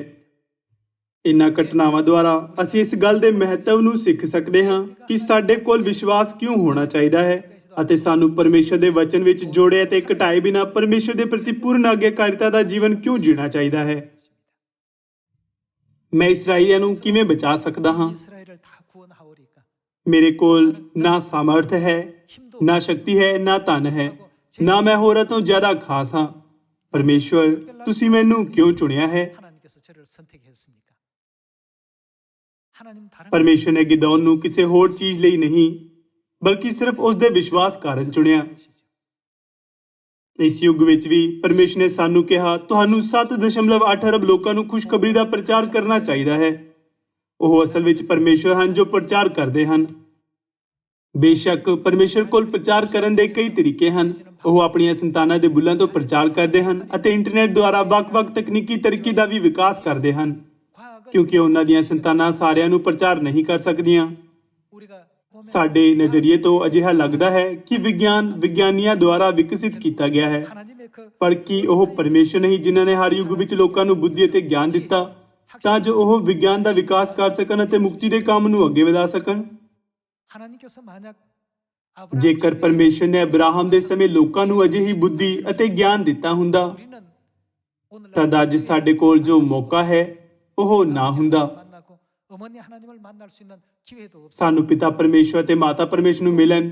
[SPEAKER 1] ਇਨ੍ਹਾਂ ਘਟਨਾਵਾਂ ਦੁਆਰਾ ਅਸੀਂ ਇਸ ਗੱਲ ਦੇ ਮਹੱਤਵ ਨੂੰ ਸਿੱਖ ਸਕਦੇ ਹਾਂ ਕਿ ਸਾਡੇ ਕੋਲ ਵਿਸ਼ਵਾਸ ਕਿਉਂ ਹੋਣਾ ਚਾਹੀਦਾ ਹੈ ਅਤੇ ਸਾਨੂੰ ਪਰਮੇਸ਼ਰ ਦੇ ਵਚਨ ਵਿੱਚ ਜੋੜੇ ਅਤੇ ਘਟਾਏ ਬਿਨਾਂ ਪਰਮੇਸ਼ਰ ਦੇ ਪ੍ਰਤੀ ਪੂਰਨ ਆਗਿਆਕਾਰਿਤਾ ਦਾ ਜੀਵਨ ਕਿਉਂ ਜੀਣਾ ਚਾਹੀਦਾ ਹੈ। ਮੈਂ ਇਸਰਾਈਲੀਆਂ ਨੂੰ ਕਿਵੇਂ ਬਚਾ ਸਕਦਾ ਹਾਂ? ਮੇਰੇ ਕੋਲ ਨਾ ਸਾਮਰਥ ਹੈ, ਨਾ ਸ਼ਕਤੀ ਹੈ, ਨਾ ਧਨ ਹੈ, ਨਾ ਮੈਂ ਹੋਰਾਂ ਤੋਂ ਜ਼ਿਆਦਾ ਖਾਸ ਹਾਂ। ਪਰਮੇਸ਼ਵਰ, ਤੁਸੀਂ ਮੈਨੂੰ ਕਿਉਂ ਚੁਣਿਆ ਹੈ? ਪਰਮੇਸ਼ਰ ਨੇ ਗਿਦੌਨ ਨੂੰ ਕਿਸੇ ਹੋਰ ਚੀਜ਼ ਲਈ ਨਹੀਂ ਬਲਕਿ ਸਿਰਫ ਉਸ ਦੇ ਵਿਸ਼ਵਾਸ ਕਾਰਨ ਚੁਣਿਆ। ਇਸ ਯੁੱਗ ਵਿੱਚ ਵੀ ਪਰਮੇਸ਼ਰ ਨੇ ਸਾਨੂੰ ਕਿਹਾ, ਤੁਹਾਨੂੰ 7.8 ਅਰਬ ਲੋਕਾਂ ਨੂੰ ਖੁਸ਼ਖਬਰੀ ਦਾ ਪ੍ਰਚਾਰ ਕਰਨਾ ਚਾਹੀਦਾ ਹੈ। ਉਹ ਅਸਲ ਵਿੱਚ ਪਰਮੇਸ਼ਰ ਹਨ ਜੋ ਪ੍ਰਚਾਰ ਕਰਦੇ ਹਨ। ਬੇਸ਼ੱਕ ਪਰਮੇਸ਼ਰ ਕੋਲ ਪ੍ਰਚਾਰ ਕਰਨ ਦੇ ਕਈ ਤਰੀਕੇ ਹਨ। ਉਹ ਆਪਣੀਆਂ ਸੰਤਾਨਾਂ ਦੇ ਬੁੱਲਾਂ ਤੋਂ ਪ੍ਰਚਾਰ ਕਰਦੇ ਹਨ ਅਤੇ ਇੰਟਰਨੈਟ ਦੁਆਰਾ ਵੱਖ-ਵੱਖ ਤਕਨੀਕੀ ਤਰੀਕੇ ਦਾ ਵੀ ਵਿਕਾਸ ਕਰਦੇ ਹਨ, ਕਿਉਂਕਿ ਉਹਨਾਂ ਦੀਆਂ ਸੰਤਾਨਾਂ ਸਾਰਿਆਂ ਨੂੰ ਪ੍ਰਚਾਰ ਨਹੀਂ ਕਰ ਸਕਦੀਆਂ। ਸਾਡੇ ਨਜ਼ਰੀਏ ਤੋਂ ਅਜਿਹਾ ਲੱਗਦਾ ਹੈ ਕਿ ਵਿਗਿਆਨ ਵਿਗਿਆਨੀਆਂ ਦੁਆਰਾ ਵਿਕਸਿਤ ਕੀਤਾ ਗਿਆ ਹੈ, ਪਰ ਕੀ ਉਹ ਪਰਮੇਸ਼ਰ ਨਹੀਂ ਜਿਨ੍ਹਾਂ ਨੇ ਹਰ ਯੁੱਗ ਵਿੱਚ ਲੋਕਾਂ ਨੂੰ ਬੁੱਧੀ ਅਤੇ ਗਿਆਨ ਦਿੱਤਾ ਤਾਂ ਜੋ ਉਹ ਵਿਗਿਆਨ ਦਾ ਵਿਕਾਸ ਕਰ ਸਕਣ ਅਤੇ ਮੁਕਤੀ ਦੇ ਕੰਮ ਨੂੰ ਅੱਗੇ ਵਧਾ ਸਕਣ? ਜੇਕਰ ਪਰਮੇਸ਼ਰ ਨੇ ਅਬਰਾਹਮ ਦੇ ਸਮੇਂ ਲੋਕਾਂ ਨੂੰ ਅਜਿਹੀ ਬੁੱਧੀ ਅਤੇ ਗਿਆਨ ਦਿੱਤਾ ਹੁੰਦਾ ਤਦ ਅੱਜ ਸਾਡੇ ਕੋਲ ਜੋ ਮੌਕਾ ਹੈ ਉਹ ਨਾ ਹੁੰਦਾ। ਸਾਨੂੰ ਪਿਤਾ ਪਰਮੇਸ਼ਰ ਅਤੇ ਮਾਤਾ ਪਰਮੇਸ਼ਰ ਨੂੰ ਮਿਲਣ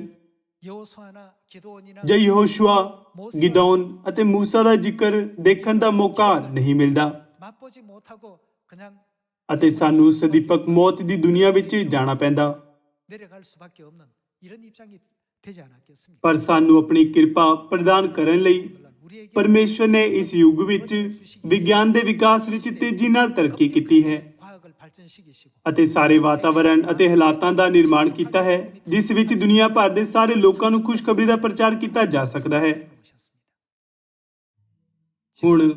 [SPEAKER 1] ਜਾਂ ਯਹੋਸ਼ੂਆ, ਗਿਦੌਨ ਅਤੇ ਮੂਸਾ ਦਾ ਜ਼ਿਕਰ ਦੇਖਣ ਦਾ ਮੌਕਾ ਨਹੀਂ ਮਿਲਦਾ ਅਤੇ ਸਾਨੂੰ ਸਦੀਪਕ ਮੌਤ ਦੀ ਦੁਨੀਆ ਵਿੱਚ ਜਾਣਾ ਪੈਂਦਾ। ਪਰ ਸਾਨੂੰ ਆਪਣੀ ਕਿਰਪਾ ਪ੍ਰਦਾਨ ਕਰਨ ਲਈ ਪਰਮੇਸ਼ਰ ਨੇ ਇਸ ਯੁੱਗ ਵਿੱਚ ਵਿਗਿਆਨ ਦੇ ਵਿਕਾਸ ਵਿੱਚ ਤੇਜ਼ੀ ਨਾਲ ਤਰੱਕੀ ਕੀਤੀ ਹੈ ਅਤੇ ਸਾਰੇ ਵਾਤਾਵਰਣ ਅਤੇ ਹਾਲਾਤਾਂ ਦਾ ਨਿਰਮਾਣ ਕੀਤਾ ਹੈ ਜਿਸ ਵਿੱਚ ਦੁਨੀਆ ਭਰ ਦੇ ਸਾਰੇ ਲੋਕਾਂ ਨੂੰ ਖੁਸ਼ਖਬਰੀ ਦਾ ਪ੍ਰਚਾਰ ਕੀਤਾ ਜਾ ਸਕਦਾ ਹੈ। ਹੁਣ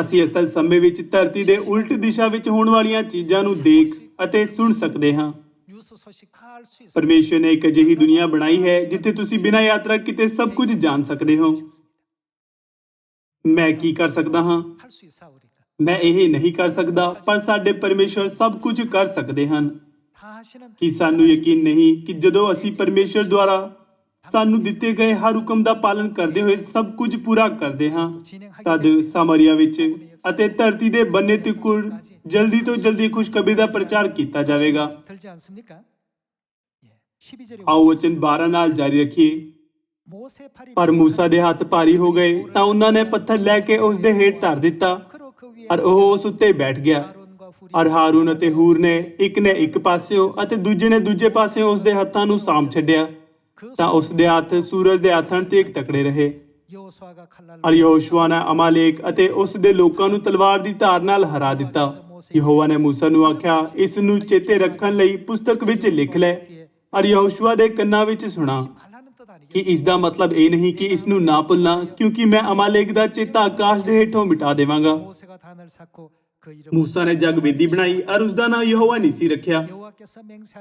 [SPEAKER 1] ਅਸੀਂ ਅਸਲ ਸਮੇਂ ਵਿੱਚ ਧਰਤੀ ਦੇ ਉਲਟ ਦਿਸ਼ਾ ਵਿੱਚ ਹੋਣ ਵਾਲੀਆਂ ਚੀਜ਼ਾਂ ਨੂੰ ਦੇਖ ਅਤੇ ਸੁਣ ਸਕਦੇ ਹਾਂ। ਪਰਮੇਸ਼ਰ ਨੇ ਇੱਕ ਅਜਿਹੀ ਦੁਨੀਆ ਬਣਾਈ ਹੈ ਜਿੱਥੇ ਤੁਸੀਂ ਬਿਨਾਂ ਯਾਤਰਾ ਕੀਤੇ ਸਭ ਕੁਝ ਜਾਣ ਸਕਦੇ ਹੋ। ਮੈਂ ਕੀ ਕਰ ਸਕਦਾ ਹਾਂ? ਮੈਂ ਇਹ ਨਹੀਂ ਕਰ ਸਕਦਾ, ਪਰ ਸਾਡੇ ਪਰਮੇਸ਼ਰ ਸਭ ਕੁਝ ਕਰ ਸਕਦੇ ਹਨ। ਕੀ ਸਾਨੂੰ ਯਕੀਨ ਨਹੀਂ ਕਿ ਜਦੋਂ ਅਸੀਂ ਪਰਮੇਸ਼ਰ ਦੁਆਰਾ ਸਾਨੂੰ ਦਿੱਤੇ ਗਏ ਹਰ ਹੁਕਮ ਦਾ ਪਾਲਨ ਕਰਦੇ ਹੋਏ ਸਭ ਕੁਝ ਪੂਰਾ ਕਰਦੇ ਹਾਂ ਤਦ ਸਾਮਰੀਆ ਵਿੱਚ ਅਤੇ ਧਰਤੀ ਦੇ ਬੰਨੇ ਤਿੱਕੁਰ ਜਲਦੀ ਤੋਂ ਜਲਦੀ ਖੁਸ਼ਖਬਰੀ ਦਾ ਪ੍ਰਚਾਰ ਕੀਤਾ ਜਾਵੇਗਾ। ਆਓ ਵਚਨ 12 ਨਾਲ ਜਾਰੀ ਰੱਖੀਏ। ਪਰ ਮੂਸਾ ਦੇ ਹੱਥ ਭਾਰੀ ਹੋ ਗਏ ਤਾਂ ਉਹਨਾਂ ਨੇ ਪੱਥਰ ਲੈ ਕੇ ਉਸ ਦੇ ਹੇਠ ਧਰ ਦਿੱਤਾ ਔਰ ਉਹ ਉਸ ਉੱਤੇ ਬੈਠ ਗਿਆ। ਔਰ ਹਾਰੂਨ ਅਤੇ ਹੂਰ ਨੇ ਇੱਕ ਇੱਕ ਪਾਸਿਓਂ ਅਤੇ ਦੂਜੇ ਨੇ ਦੂਜੇ ਪਾਸਿਓਂ ਉਸ ਦੇ ਹੱਥਾਂ ਨੂੰ ਸਾਂਭ ਛੱਡਿਆ ਤਾਂ ਉਸ ਦੇ ਹੱਥ ਸੂਰਜ ਦੇ ਆਥਣ ਤੇ ਇੱਕ ਤਕੜੇ ਰਹੇ। ਔਰ ਯਹੋਸ਼ੂਆ ਨੇ ਅਮਾਲੇਕ ਅਤੇ ਉਸ ਦੇ ਲੋਕਾਂ ਨੂੰ ਤਲਵਾਰ ਦੀ ਧਾਰ ਨਾਲ ਹਰਾ ਦਿੱਤਾ। ਯਹੋਵਾ ਨੇ ਮੂਸਾ ਨੂੰ ਆਖਿਆ, ਇਸ ਨੂੰ ਚੇਤੇ ਰੱਖਣ ਲਈ ਪੁਸਤਕ ਵਿੱਚ ਲਿਖ ਲੈ। ਔਰ ਯਹੋਸ਼ੂਆ ਦੇ ਕੰਨਾਂ ਵਿੱਚ ਸੁਣਾ ਕਿ ਇਸ ਦਾ ਮਤਲਬ ਇਹ ਨਹੀਂ ਕਿ ਇਸ ਨੂੰ ਨਾ ਭੁੱਲਣਾ, ਕਿਉਂਕਿ ਮੈਂ ਅਮਾਲੇਕ ਦਾ ਚੇਤਾ ਆਕਾਸ਼ ਦੇ ਹੇਠੋਂ ਮਿਟਾ ਦੇਵਾਂਗਾ। ਮੂਸਾ ਨੇ ਜਗ ਵੇਦੀ ਬਣਾਈ ਔਰ ਉਸ ਦਾ ਨਾਮ ਯਹੋਵਾ ਨਿਸੀ ਰੱਖਿਆ।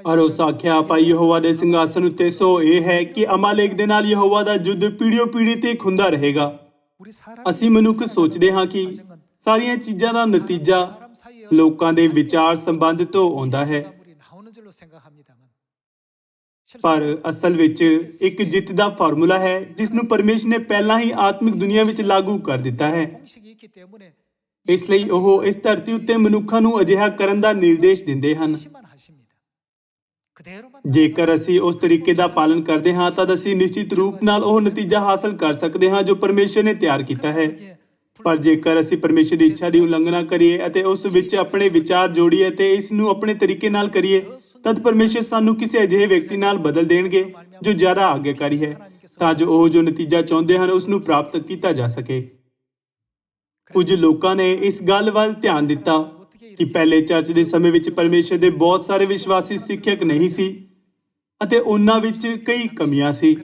[SPEAKER 1] ਔਰ ਉਸ ਆਖਿਆ, ਭਾਈ ਯਹੋਵਾ ਦੇ ਸਿੰਘਾਸਨ ਉੱਤੇ ਸੋ ਇਹ ਹੈ ਕਿ ਅਮਾਲੇਕ ਦੇ ਨਾਲ ਯਹੋਵਾ ਦਾ ਯੁੱਧ ਪੀੜ੍ਹੀਓਂ ਪੀੜ੍ਹੀ ਤੇ ਹੁੰਦਾ ਰਹੇਗਾ। ਅਸੀਂ ਮਨੁੱਖ ਸੋਚਦੇ ਹਾਂ ਕਿ ਸਾਰੀਆਂ ਚੀਜ਼ਾਂ ਦਾ ਨਤੀਜਾ ਲੋਕਾਂ ਦੇ ਵਿਚਾਰ ਸੰਬੰਧ ਤੋਂ ਆਉਂਦਾ ਹੈ, ਪਰ ਅਸਲ ਵਿੱਚ ਇੱਕ ਜਿੱਤ ਦਾ ਫਾਰਮੂਲਾ ਹੈ ਜਿਸ ਨੂੰ ਪਰਮੇਸ਼ਰ ਨੇ ਪਹਿਲਾਂ ਹੀ ਆਤਮਿਕ ਦੁਨੀਆ ਵਿੱਚ ਲਾਗੂ ਕਰ ਦਿੱਤਾ ਹੈ। ਇਸ ਲਈ ਉਹ ਇਸ ਧਰਤੀ ਉੱਤੇ ਮਨੁੱਖਾਂ ਨੂੰ ਅਜਿਹਾ ਕਰਨ ਦਾ ਨਿਰਦੇਸ਼ ਦਿੰਦੇ ਹਨ। ਜੇਕਰ ਅਸੀਂ ਉਸ ਤਰੀਕੇ ਦਾ ਪਾਲਨ ਕਰਦੇ ਹਾਂ ਤਾਂ ਅਸੀਂ ਨਿਸ਼ਚਿਤ ਰੂਪ ਨਾਲ ਉਹ ਨਤੀਜਾ ਹਾਸਲ ਕਰ ਸਕਦੇ ਹਾਂ ਜੋ ਪਰਮੇਸ਼ਰ ਨੇ ਤਿਆਰ ਕੀਤਾ ਹੈ। ਪਰ ਜੇਕਰ ਅਸੀਂ ਪਰਮੇਸ਼ਰ ਦੀ ਇੱਛਾ ਦੀ ਉਲੰਘਣਾ ਕਰੀਏ ਅਤੇ ਉਸ ਵਿੱਚ ਆਪਣੇ ਵਿਚਾਰ ਜੋੜੀਏ ਤੇ ਇਸ ਨੂੰ ਆਪਣੇ ਤਰੀਕੇ ਨਾਲ ਕਰੀਏ, ਤਦ ਪਰਮੇਸ਼ਰ ਸਾਨੂੰ ਕਿਸੇ ਅਜਿਹੇ ਵਿਅਕਤੀ ਨਾਲ ਬਦਲ ਦੇਣਗੇ ਜੋ ਜ਼ਿਆਦਾ ਆਗਿਆਕਾਰੀ ਹੈ, ਤਾਂ ਜੋ ਉਹ ਜੋ ਨਤੀਜਾ ਚਾਹੁੰਦੇ ਹਨ ਉਸ ਨੂੰ ਪ੍ਰਾਪਤ ਕੀਤਾ ਜਾ ਸਕੇ। ਕੁਝ ਲੋਕਾਂ ਨੇ ਇਸ ਗੱਲ ਵੱਲ ਧਿਆਨ ਦਿੱਤਾ ਕਿ ਪਹਿਲੇ ਚਰਚ ਦੇ ਸਮੇਂ ਵਿੱਚ ਪਰਮੇਸ਼ਰ ਦੇ ਬਹੁਤ ਸਾਰੇ ਵਿਸ਼ਵਾਸੀ ਸਿੱਖਿਅਕ ਨਹੀਂ ਸੀ ਅਤੇ ਉਹਨਾਂ ਵਿੱਚ ਕਈ ਕਮੀਆਂ ਸੀ।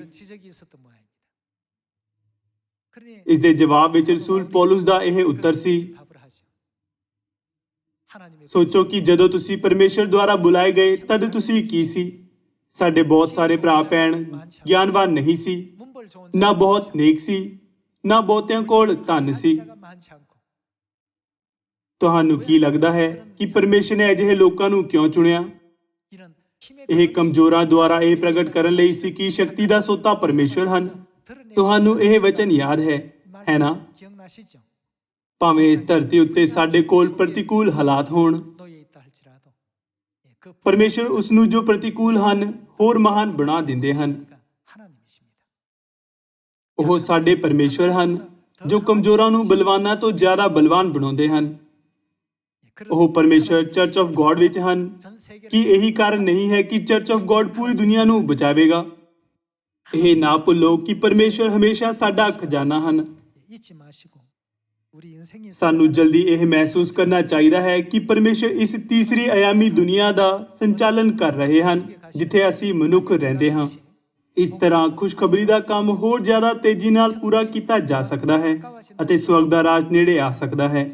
[SPEAKER 1] ਇਸ ਦੇ ਜਵਾਬ ਵਿੱਚ ਰਸੂਲ ਪੌਲੁਸ ਦਾ ਇਹ ਉੱਤਰ ਸੀ, ਸੋਚੋ ਕਿ ਜਦੋਂ ਤੁਸੀਂ ਪਰਮੇਸ਼ਰ ਦੁਆਰਾ ਬੁਲਾਏ ਗਏ ਤਦ ਤੁਸੀਂ ਕੀ ਸੀ। ਸਾਡੇ ਬਹੁਤ ਸਾਰੇ ਭਰਾ ਭੈਣ ਗਿਆਨਵਾਨ ਨਹੀਂ ਸੀ, ਨਾ ਬਹੁਤ ਨੇਕ ਸੀ, ਨਾ ਬਹੁਤਿਆਂ ਕੋਲ ਧਨ ਸੀ। ਤੁਹਾਨੂੰ ਕੀ ਲੱਗਦਾ ਹੈ ਕਿ ਪਰਮੇਸ਼ਰ ਨੇ ਅਜਿਹੇ ਲੋਕਾਂ ਨੂੰ ਕਿਉਂ ਚੁਣਿਆ? ਇਹ ਕਮਜ਼ੋਰਾਂ ਦੁਆਰਾ ਇਹ ਪ੍ਰਗਟ ਕਰਨ ਲਈ ਸੀ ਕਿ ਸ਼ਕਤੀ ਦਾ ਸੋਤਾ ਪਰਮੇਸ਼ਰ ਹਨ। ਤੁਹਾਨੂੰ ਇਹ ਵਚਨ ਯਾਦ ਹੈ ਨਾ? ਭਾਵੇਂ ਇਸ ਧਰਤੀ ਉੱਤੇ ਸਾਡੇ ਕੋਲ ਪ੍ਰਤੀਕੂਲ ਹਾਲਾਤ ਹੋਣ, ਪਰਮੇਸ਼ਰ ਉਸ ਨੂੰ ਜੋ ਪ੍ਰਤੀਕੂਲ ਹਨ ਹੋਰ ਮਹਾਨ ਬਣਾ ਦਿੰਦੇ ਹਨ। ਉਹ ਸਾਡੇ ਪਰਮੇਸ਼ਰ ਹਨ ਜੋ ਕਮਜ਼ੋਰਾਂ ਨੂੰ ਬਲਵਾਨਾਂ ਤੋਂ ਜ਼ਿਆਦਾ ਬਲਵਾਨ ਬਣਾਉਂਦੇ ਹਨ। ਉਹ ਪਰਮੇਸ਼ਰ ਚਰਚ ਆਫ ਗੋਡ ਵਿੱਚ ਹਨ। ਕੀ ਇਹੀ ਕਾਰਨ ਨਹੀਂ ਹੈ ਕਿ ਚਰਚ ਆਫ ਗੋਡ ਪੂਰੀ ਦੁਨੀਆ ਨੂੰ ਬਚਾਵੇਗਾ? ਇਹ ਨਾ ਭੁੱਲੋ ਕਿ ਪਰਮੇਸ਼ਰ ਹਮੇਸ਼ਾ ਸਾਡਾ ਖਜ਼ਾਨਾ ਹਨ। ਸਾਨੂੰ ਜਲਦੀ ਇਹ ਮਹਿਸੂਸ ਕਰਨਾ ਚਾਹੀਦਾ ਹੈ ਕਿ ਪਰਮੇਸ਼ਰ ਇਸ ਤੀਸਰੀ ਅਯਾਮੀ ਦੁਨੀਆ ਦਾ ਸੰਚਾਲਨ ਕਰ ਰਹੇ ਹਨ ਜਿੱਥੇ ਅਸੀਂ ਮਨੁੱਖ ਰਹਿੰਦੇ ਹਾਂ। ਇਸ ਤਰ੍ਹਾਂ ਖੁਸ਼ਖਬਰੀ ਦਾ ਕੰਮ ਹੋਰ ਜ਼ਿਆਦਾ ਤੇਜ਼ੀ ਨਾਲ ਪੂਰਾ ਕੀਤਾ ਜਾ ਸਕਦਾ ਹੈ ਅਤੇ ਸਵਰਗ ਦਾ ਰਾਜ ਨੇੜੇ ਆ ਸਕਦਾ ਹੈ।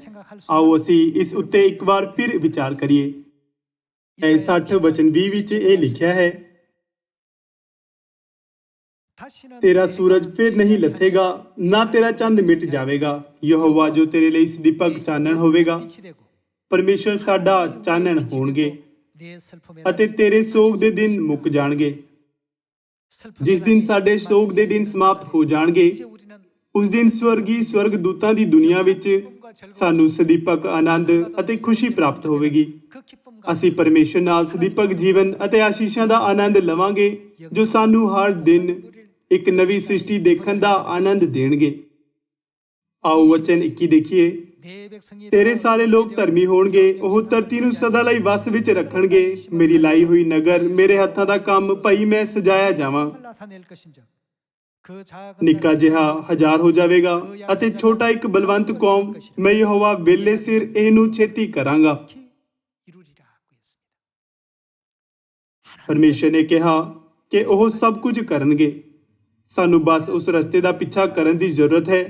[SPEAKER 1] ਆਓ ਅਸੀਂ ਇਸ ਉੱਤੇ ਇੱਕ ਵਾਰ ਫਿਰ ਵਿਚਾਰ ਕਰੀਏ। 60 ਵਚਨ 20 ਵਿੱਚ ਇਹ ਲਿਖਿਆ ਹੈ, ਤੇਰਾ ਸੂਰਜ ਫਿਰ ਨਹੀਂ ਲੱਥੇਗਾ, ਨਾ ਤੇਰਾ ਚੰਦ ਮਿਟ ਜਾਵੇਗਾ। ਯਹੋਵਾ ਜੋ ਤੇਰੇ ਲਈ ਦੀਪਕ ਚਾਨਣ ਹੋਵੇਗਾ। ਪਰਮੇਸ਼ਰ ਸਾਡਾ ਚਾਨਣ ਹੋਣਗੇ ਅਤੇ ਤੇਰੇ ਸੋਗ ਦੇ ਦਿਨ ਮੁੱਕ ਜਾਣਗੇ। ਜਿਸ ਦਿਨ ਸਾਡੇ ਸੋਗ ਦੇ ਦਿਨ ਸਮਾਪਤ ਹੋ ਜਾਣਗੇ, ਉਸ ਦਿਨ ਸਵਰਗ ਦੂਤਾਂ ਦੀ ਦੁਨੀਆ ਵਿੱਚ ਸਾਨੂੰ ਸਦੀਪਕ ਆਨੰਦ ਅਤੇ ਖੁਸ਼ੀ ਪ੍ਰਾਪਤ ਹੋਵੇਗੀ। ਅਸੀਂ ਪਰਮੇਸ਼ਰ ਨਾਲ ਸਦੀਪਕ ਜੀਵਨ ਅਤੇ ਆਸ਼ੀਸ਼ਾਂ ਦਾ ਆਨੰਦ ਲਵਾਂਗੇ ਜੋ ਸਾਨੂੰ ਹਰ ਦਿਨ ਇੱਕ ਨਵੀਂ ਸ੍ਰਿਸ਼ਟੀ ਦੇਖਣ ਦਾ ਆਨੰਦ ਦੇਣਗੇ। ਆਓ ਵਚਨ 21 ਦੇਖੀਏ। ਤੇਰੇ ਸਾਰੇ ਲੋਕ ਧਰਮੀ ਹੋਣਗੇ, ਉਹ ਧਰਤੀ ਨੂੰ ਸਦਾ ਲਈ ਵਸ ਵਿੱਚ ਰੱਖਣਗੇ। ਮੇਰੀ ਲਾਈ ਹੋਈ ਨਗਰ, ਮੇਰੇ ਹੱਥਾਂ ਦਾ ਕੰਮ ਭਈ ਮੈਂ ਸਜਾਇਆ ਜਾਵਾਂ। ਨਿੱਕਾ ਜਿਹਾ ਹਜ਼ਾਰ ਹੋ ਜਾਵੇਗਾ ਅਤੇ ਛੋਟਾ ਇੱਕ ਬਲਵੰਤ ਕੌਮ। ਮੈਂ ਯਹੋਵਾ ਵੇਲੇ ਸਿਰ ਇਹਨੂੰ ਛੇਤੀ ਕਰਾਂਗਾ। ਪਰਮੇਸ਼ਰ ਨੇ ਕਿਹਾ ਕਿ ਉਹ ਸਭ ਕੁਝ ਕਰਨਗੇ। ਸਾਨੂੰ ਬਸ ਉਸ ਰਸਤੇ ਦਾ ਪਿੱਛਾ ਕਰਨ ਦੀ ਜ਼ਰੂਰਤ ਹੈ।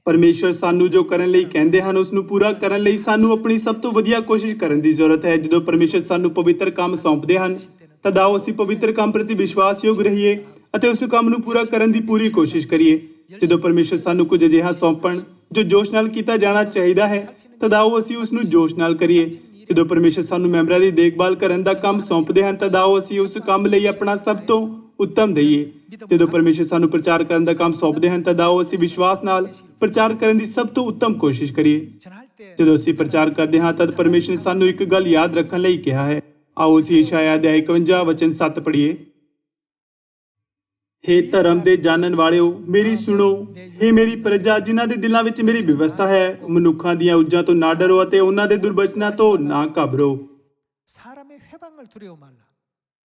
[SPEAKER 1] ਪਰਮੇਸ਼ਰ ਸਾਨੂੰ ਜੋ ਕਰਨ ਲਈ ਕਹਿੰਦੇ ਹਨ ਉਸ ਨੂੰ ਪੂਰਾ ਕਰਨ ਲਈ ਸਾਨੂੰ ਆਪਣੀ ਸਭ ਤੋਂ ਵਧੀਆ ਕੋਸ਼ਿਸ਼ ਕਰਨ ਦੀ ਜ਼ਰੂਰਤ ਹੈ। ਜਦੋਂ ਪਰਮੇਸ਼ਰ ਸਾਨੂੰ ਪਵਿੱਤਰ ਕੰਮ ਸੌਂਪਦੇ ਹਨ ਤਦ ਆਓ ਅਸੀਂ ਪਵਿੱਤਰ ਕੰਮ ਪ੍ਰਤੀ ਵਿਸ਼ਵਾਸਯੋਗ ਰਹੀਏ ਅਤੇ ਉਸ ਕੰਮ ਨੂੰ ਪੂਰਾ ਕਰਨ ਦੀ ਪੂਰੀ ਕੋਸ਼ਿਸ਼ ਕਰੀਏ। ਜਦੋਂ ਪਰਮੇਸ਼ਰ ਸਾਨੂੰ ਕੁਝ ਅਜਿਹਾ ਸੌਂਪਣ ਜੋ ਜੋਸ਼ ਨਾਲ ਕੀਤਾ ਜਾਣਾ ਚਾਹੀਦਾ ਹੈ ਤਦ ਆਓ ਅਸੀਂ ਉਸ ਨੂੰ ਜੋਸ਼ ਨਾਲ ਕਰੀਏ। ਜਦੋਂ ਪਰਮੇਸ਼ਰ ਸਾਨੂੰ ਮੈਂਬਰਾਂ ਦੀ ਦੇਖਭਾਲ ਕਰਨ ਦਾ ਕੰਮ ਸੌਂਪਦੇ ਹਨ ਤਦ ਆਓ ਅਸੀਂ ਉਸ ਕੰਮ ਲਈ ਆਪਣਾ ਸਭ ਤੋਂ ਉੱਤਮ ਦਈਏ। ਜਦੋਂ ਪਰਮੇਸ਼ਰ ਸਾਨੂੰ ਪ੍ਰਚਾਰ ਕਰਨ ਦਾ ਕੰਮ ਸੌਂਪਦੇ ਹਨ ਤਦ ਆਓ ਅਸੀਂ ਵਿਸ਼ਵਾਸ ਨਾਲ ਪ੍ਰਚਾਰ ਕਰਨ ਦੀ ਸਭ ਤੋਂ ਉੱਤਮ ਕੋਸ਼ਿਸ਼ ਕਰੀਏ। ਜਦੋਂ ਅਸੀਂ ਪ੍ਰਚਾਰ ਕਰਦੇ ਹਾਂ ਤਦ ਪਰਮੇਸ਼ਰ ਨੇ ਸਾਨੂੰ ਇੱਕ ਗੱਲ ਯਾਦ ਰੱਖਣ ਲਈ ਕਿਹਾ ਹੈ। ਆਓ ਅਸੀਂ ਯਸ਼ਾਇਆ ਅਧਿਆਇ 51 ਵਚਨ 7 ਪੜ੍ਹੀਏ। हे ਧਰਮ ਦੇ ਜਾਣਨ ਵਾਲਿਓ, ਮੇਰੀ ਸੁਣੋ। हे ਮੇਰੀ ਪ੍ਰਜਾ, ਜਿਨ੍ਹਾਂ ਦੇ ਦਿਲਾਂ ਵਿੱਚ ਮੇਰੀ ਵਿਵਸਥਾ ਹੈ, ਮਨੁੱਖਾਂ ਦੀਆਂ ਉੱਜਾਂ ਤੋਂ ਨਾ ਡਰੋ ਅਤੇ ਉਹਨਾਂ ਦੇ ਦੁਰਬਚਨਾਂ ਤੋਂ ਨਾ ਘਬਰੋ।
[SPEAKER 2] 사람의 회방을 두려워 말라.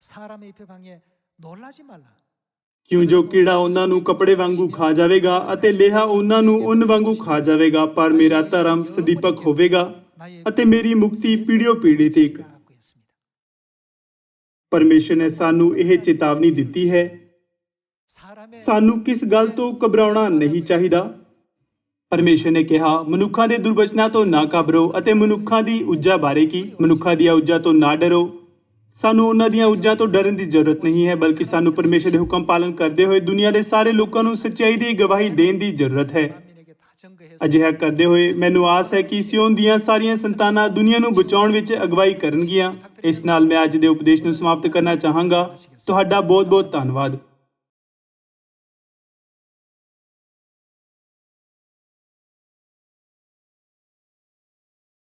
[SPEAKER 2] 사람의 회방에 놀라지 말라.
[SPEAKER 1] ਕਿਉਂ ਜੋ ਕੀੜਾ ਉਹਨਾਂ ਨੂੰ ਕੱਪੜੇ ਵਾਂਗੂ ਖਾ ਜਾਵੇਗਾ ਅਤੇ ਲੇਹਾ ਉਹਨਾਂ ਨੂੰ ਉੱਨ ਵਾਂਗੂ ਖਾ ਜਾਵੇਗਾ, ਪਰ ਮੇਰਾ ਧਰਮ ਸਦੀਪਕ ਹੋਵੇਗਾ ਅਤੇ ਮੇਰੀ ਮੁਕਤੀ ਪੀੜ੍ਹੀਓਂ ਪੀੜ੍ਹੀ ਤੱਕ।
[SPEAKER 2] 하고 있습니다.
[SPEAKER 1] ਪਰਮੇਸ਼ਰ ਨੇ ਸਾਨੂੰ ਇਹ ਚੇਤਾਵਨੀ ਦਿੱਤੀ ਹੈ,
[SPEAKER 2] 사람의
[SPEAKER 1] ਸਾਨੂੰ ਕਿਸ ਗੱਲ ਤੋਂ ਘਬਰਾਉਣਾ ਨਹੀਂ ਚਾਹੀਦਾ। ਪਰਮੇਸ਼ਰ ਨੇ ਕਿਹਾ, ਮਨੁੱਖਾਂ ਦੇ ਦੁਰਬਚਨਾਂ ਤੋਂ ਨਾ ਘਬਰੋ ਅਤੇ ਮਨੁੱਖਾਂ ਦੀ ਉੱਜਾ ਬਾਰੇ ਕੀ, ਮਨੁੱਖਾਂ ਦੀਆਂ ਉੱਜਾਂ ਤੋਂ ਨਾ ਡਰੋ। ਸਾਨੂੰ ਉਹਨਾਂ ਦੀਆਂ ਉੱਜਾਂ ਤੋਂ ਡਰਨ ਦੀ ਜ਼ਰੂਰਤ ਨਹੀਂ ਹੈ, ਬਲਕਿ ਸਾਨੂੰ ਪਰਮੇਸ਼ਰ ਦੇ ਹੁਕਮ ਪਾਲਨ ਕਰਦੇ ਹੋਏ ਦੁਨੀਆ ਦੇ ਸਾਰੇ ਲੋਕਾਂ ਨੂੰ ਸੱਚਾਈ ਦੀ ਗਵਾਹੀ ਦੇਣ ਦੀ ਜ਼ਰੂਰਤ ਹੈ।
[SPEAKER 2] 만민에게 다 증거해서
[SPEAKER 1] ਅਜਿਹਾ ਕਰਦੇ ਹੋਏ ਮੈਨੂੰ ਆਸ ਹੈ ਕਿ ਸਿਯੋਨ ਦੀਆਂ ਸਾਰੀਆਂ ਸੰਤਾਨਾਂ ਦੁਨੀਆ ਨੂੰ ਬਚਾਉਣ ਵਿੱਚ ਅਗਵਾਈ ਕਰਨਗੀਆਂ। ਇਸ ਨਾਲ ਮੈਂ ਅੱਜ ਦੇ ਉਪਦੇਸ਼ ਨੂੰ ਸਮਾਪਤ ਕਰਨਾ ਚਾਹਾਂਗਾ। ਤੁਹਾਡਾ ਬਹੁਤ ਬਹੁਤ ਧੰਨਵਾਦ।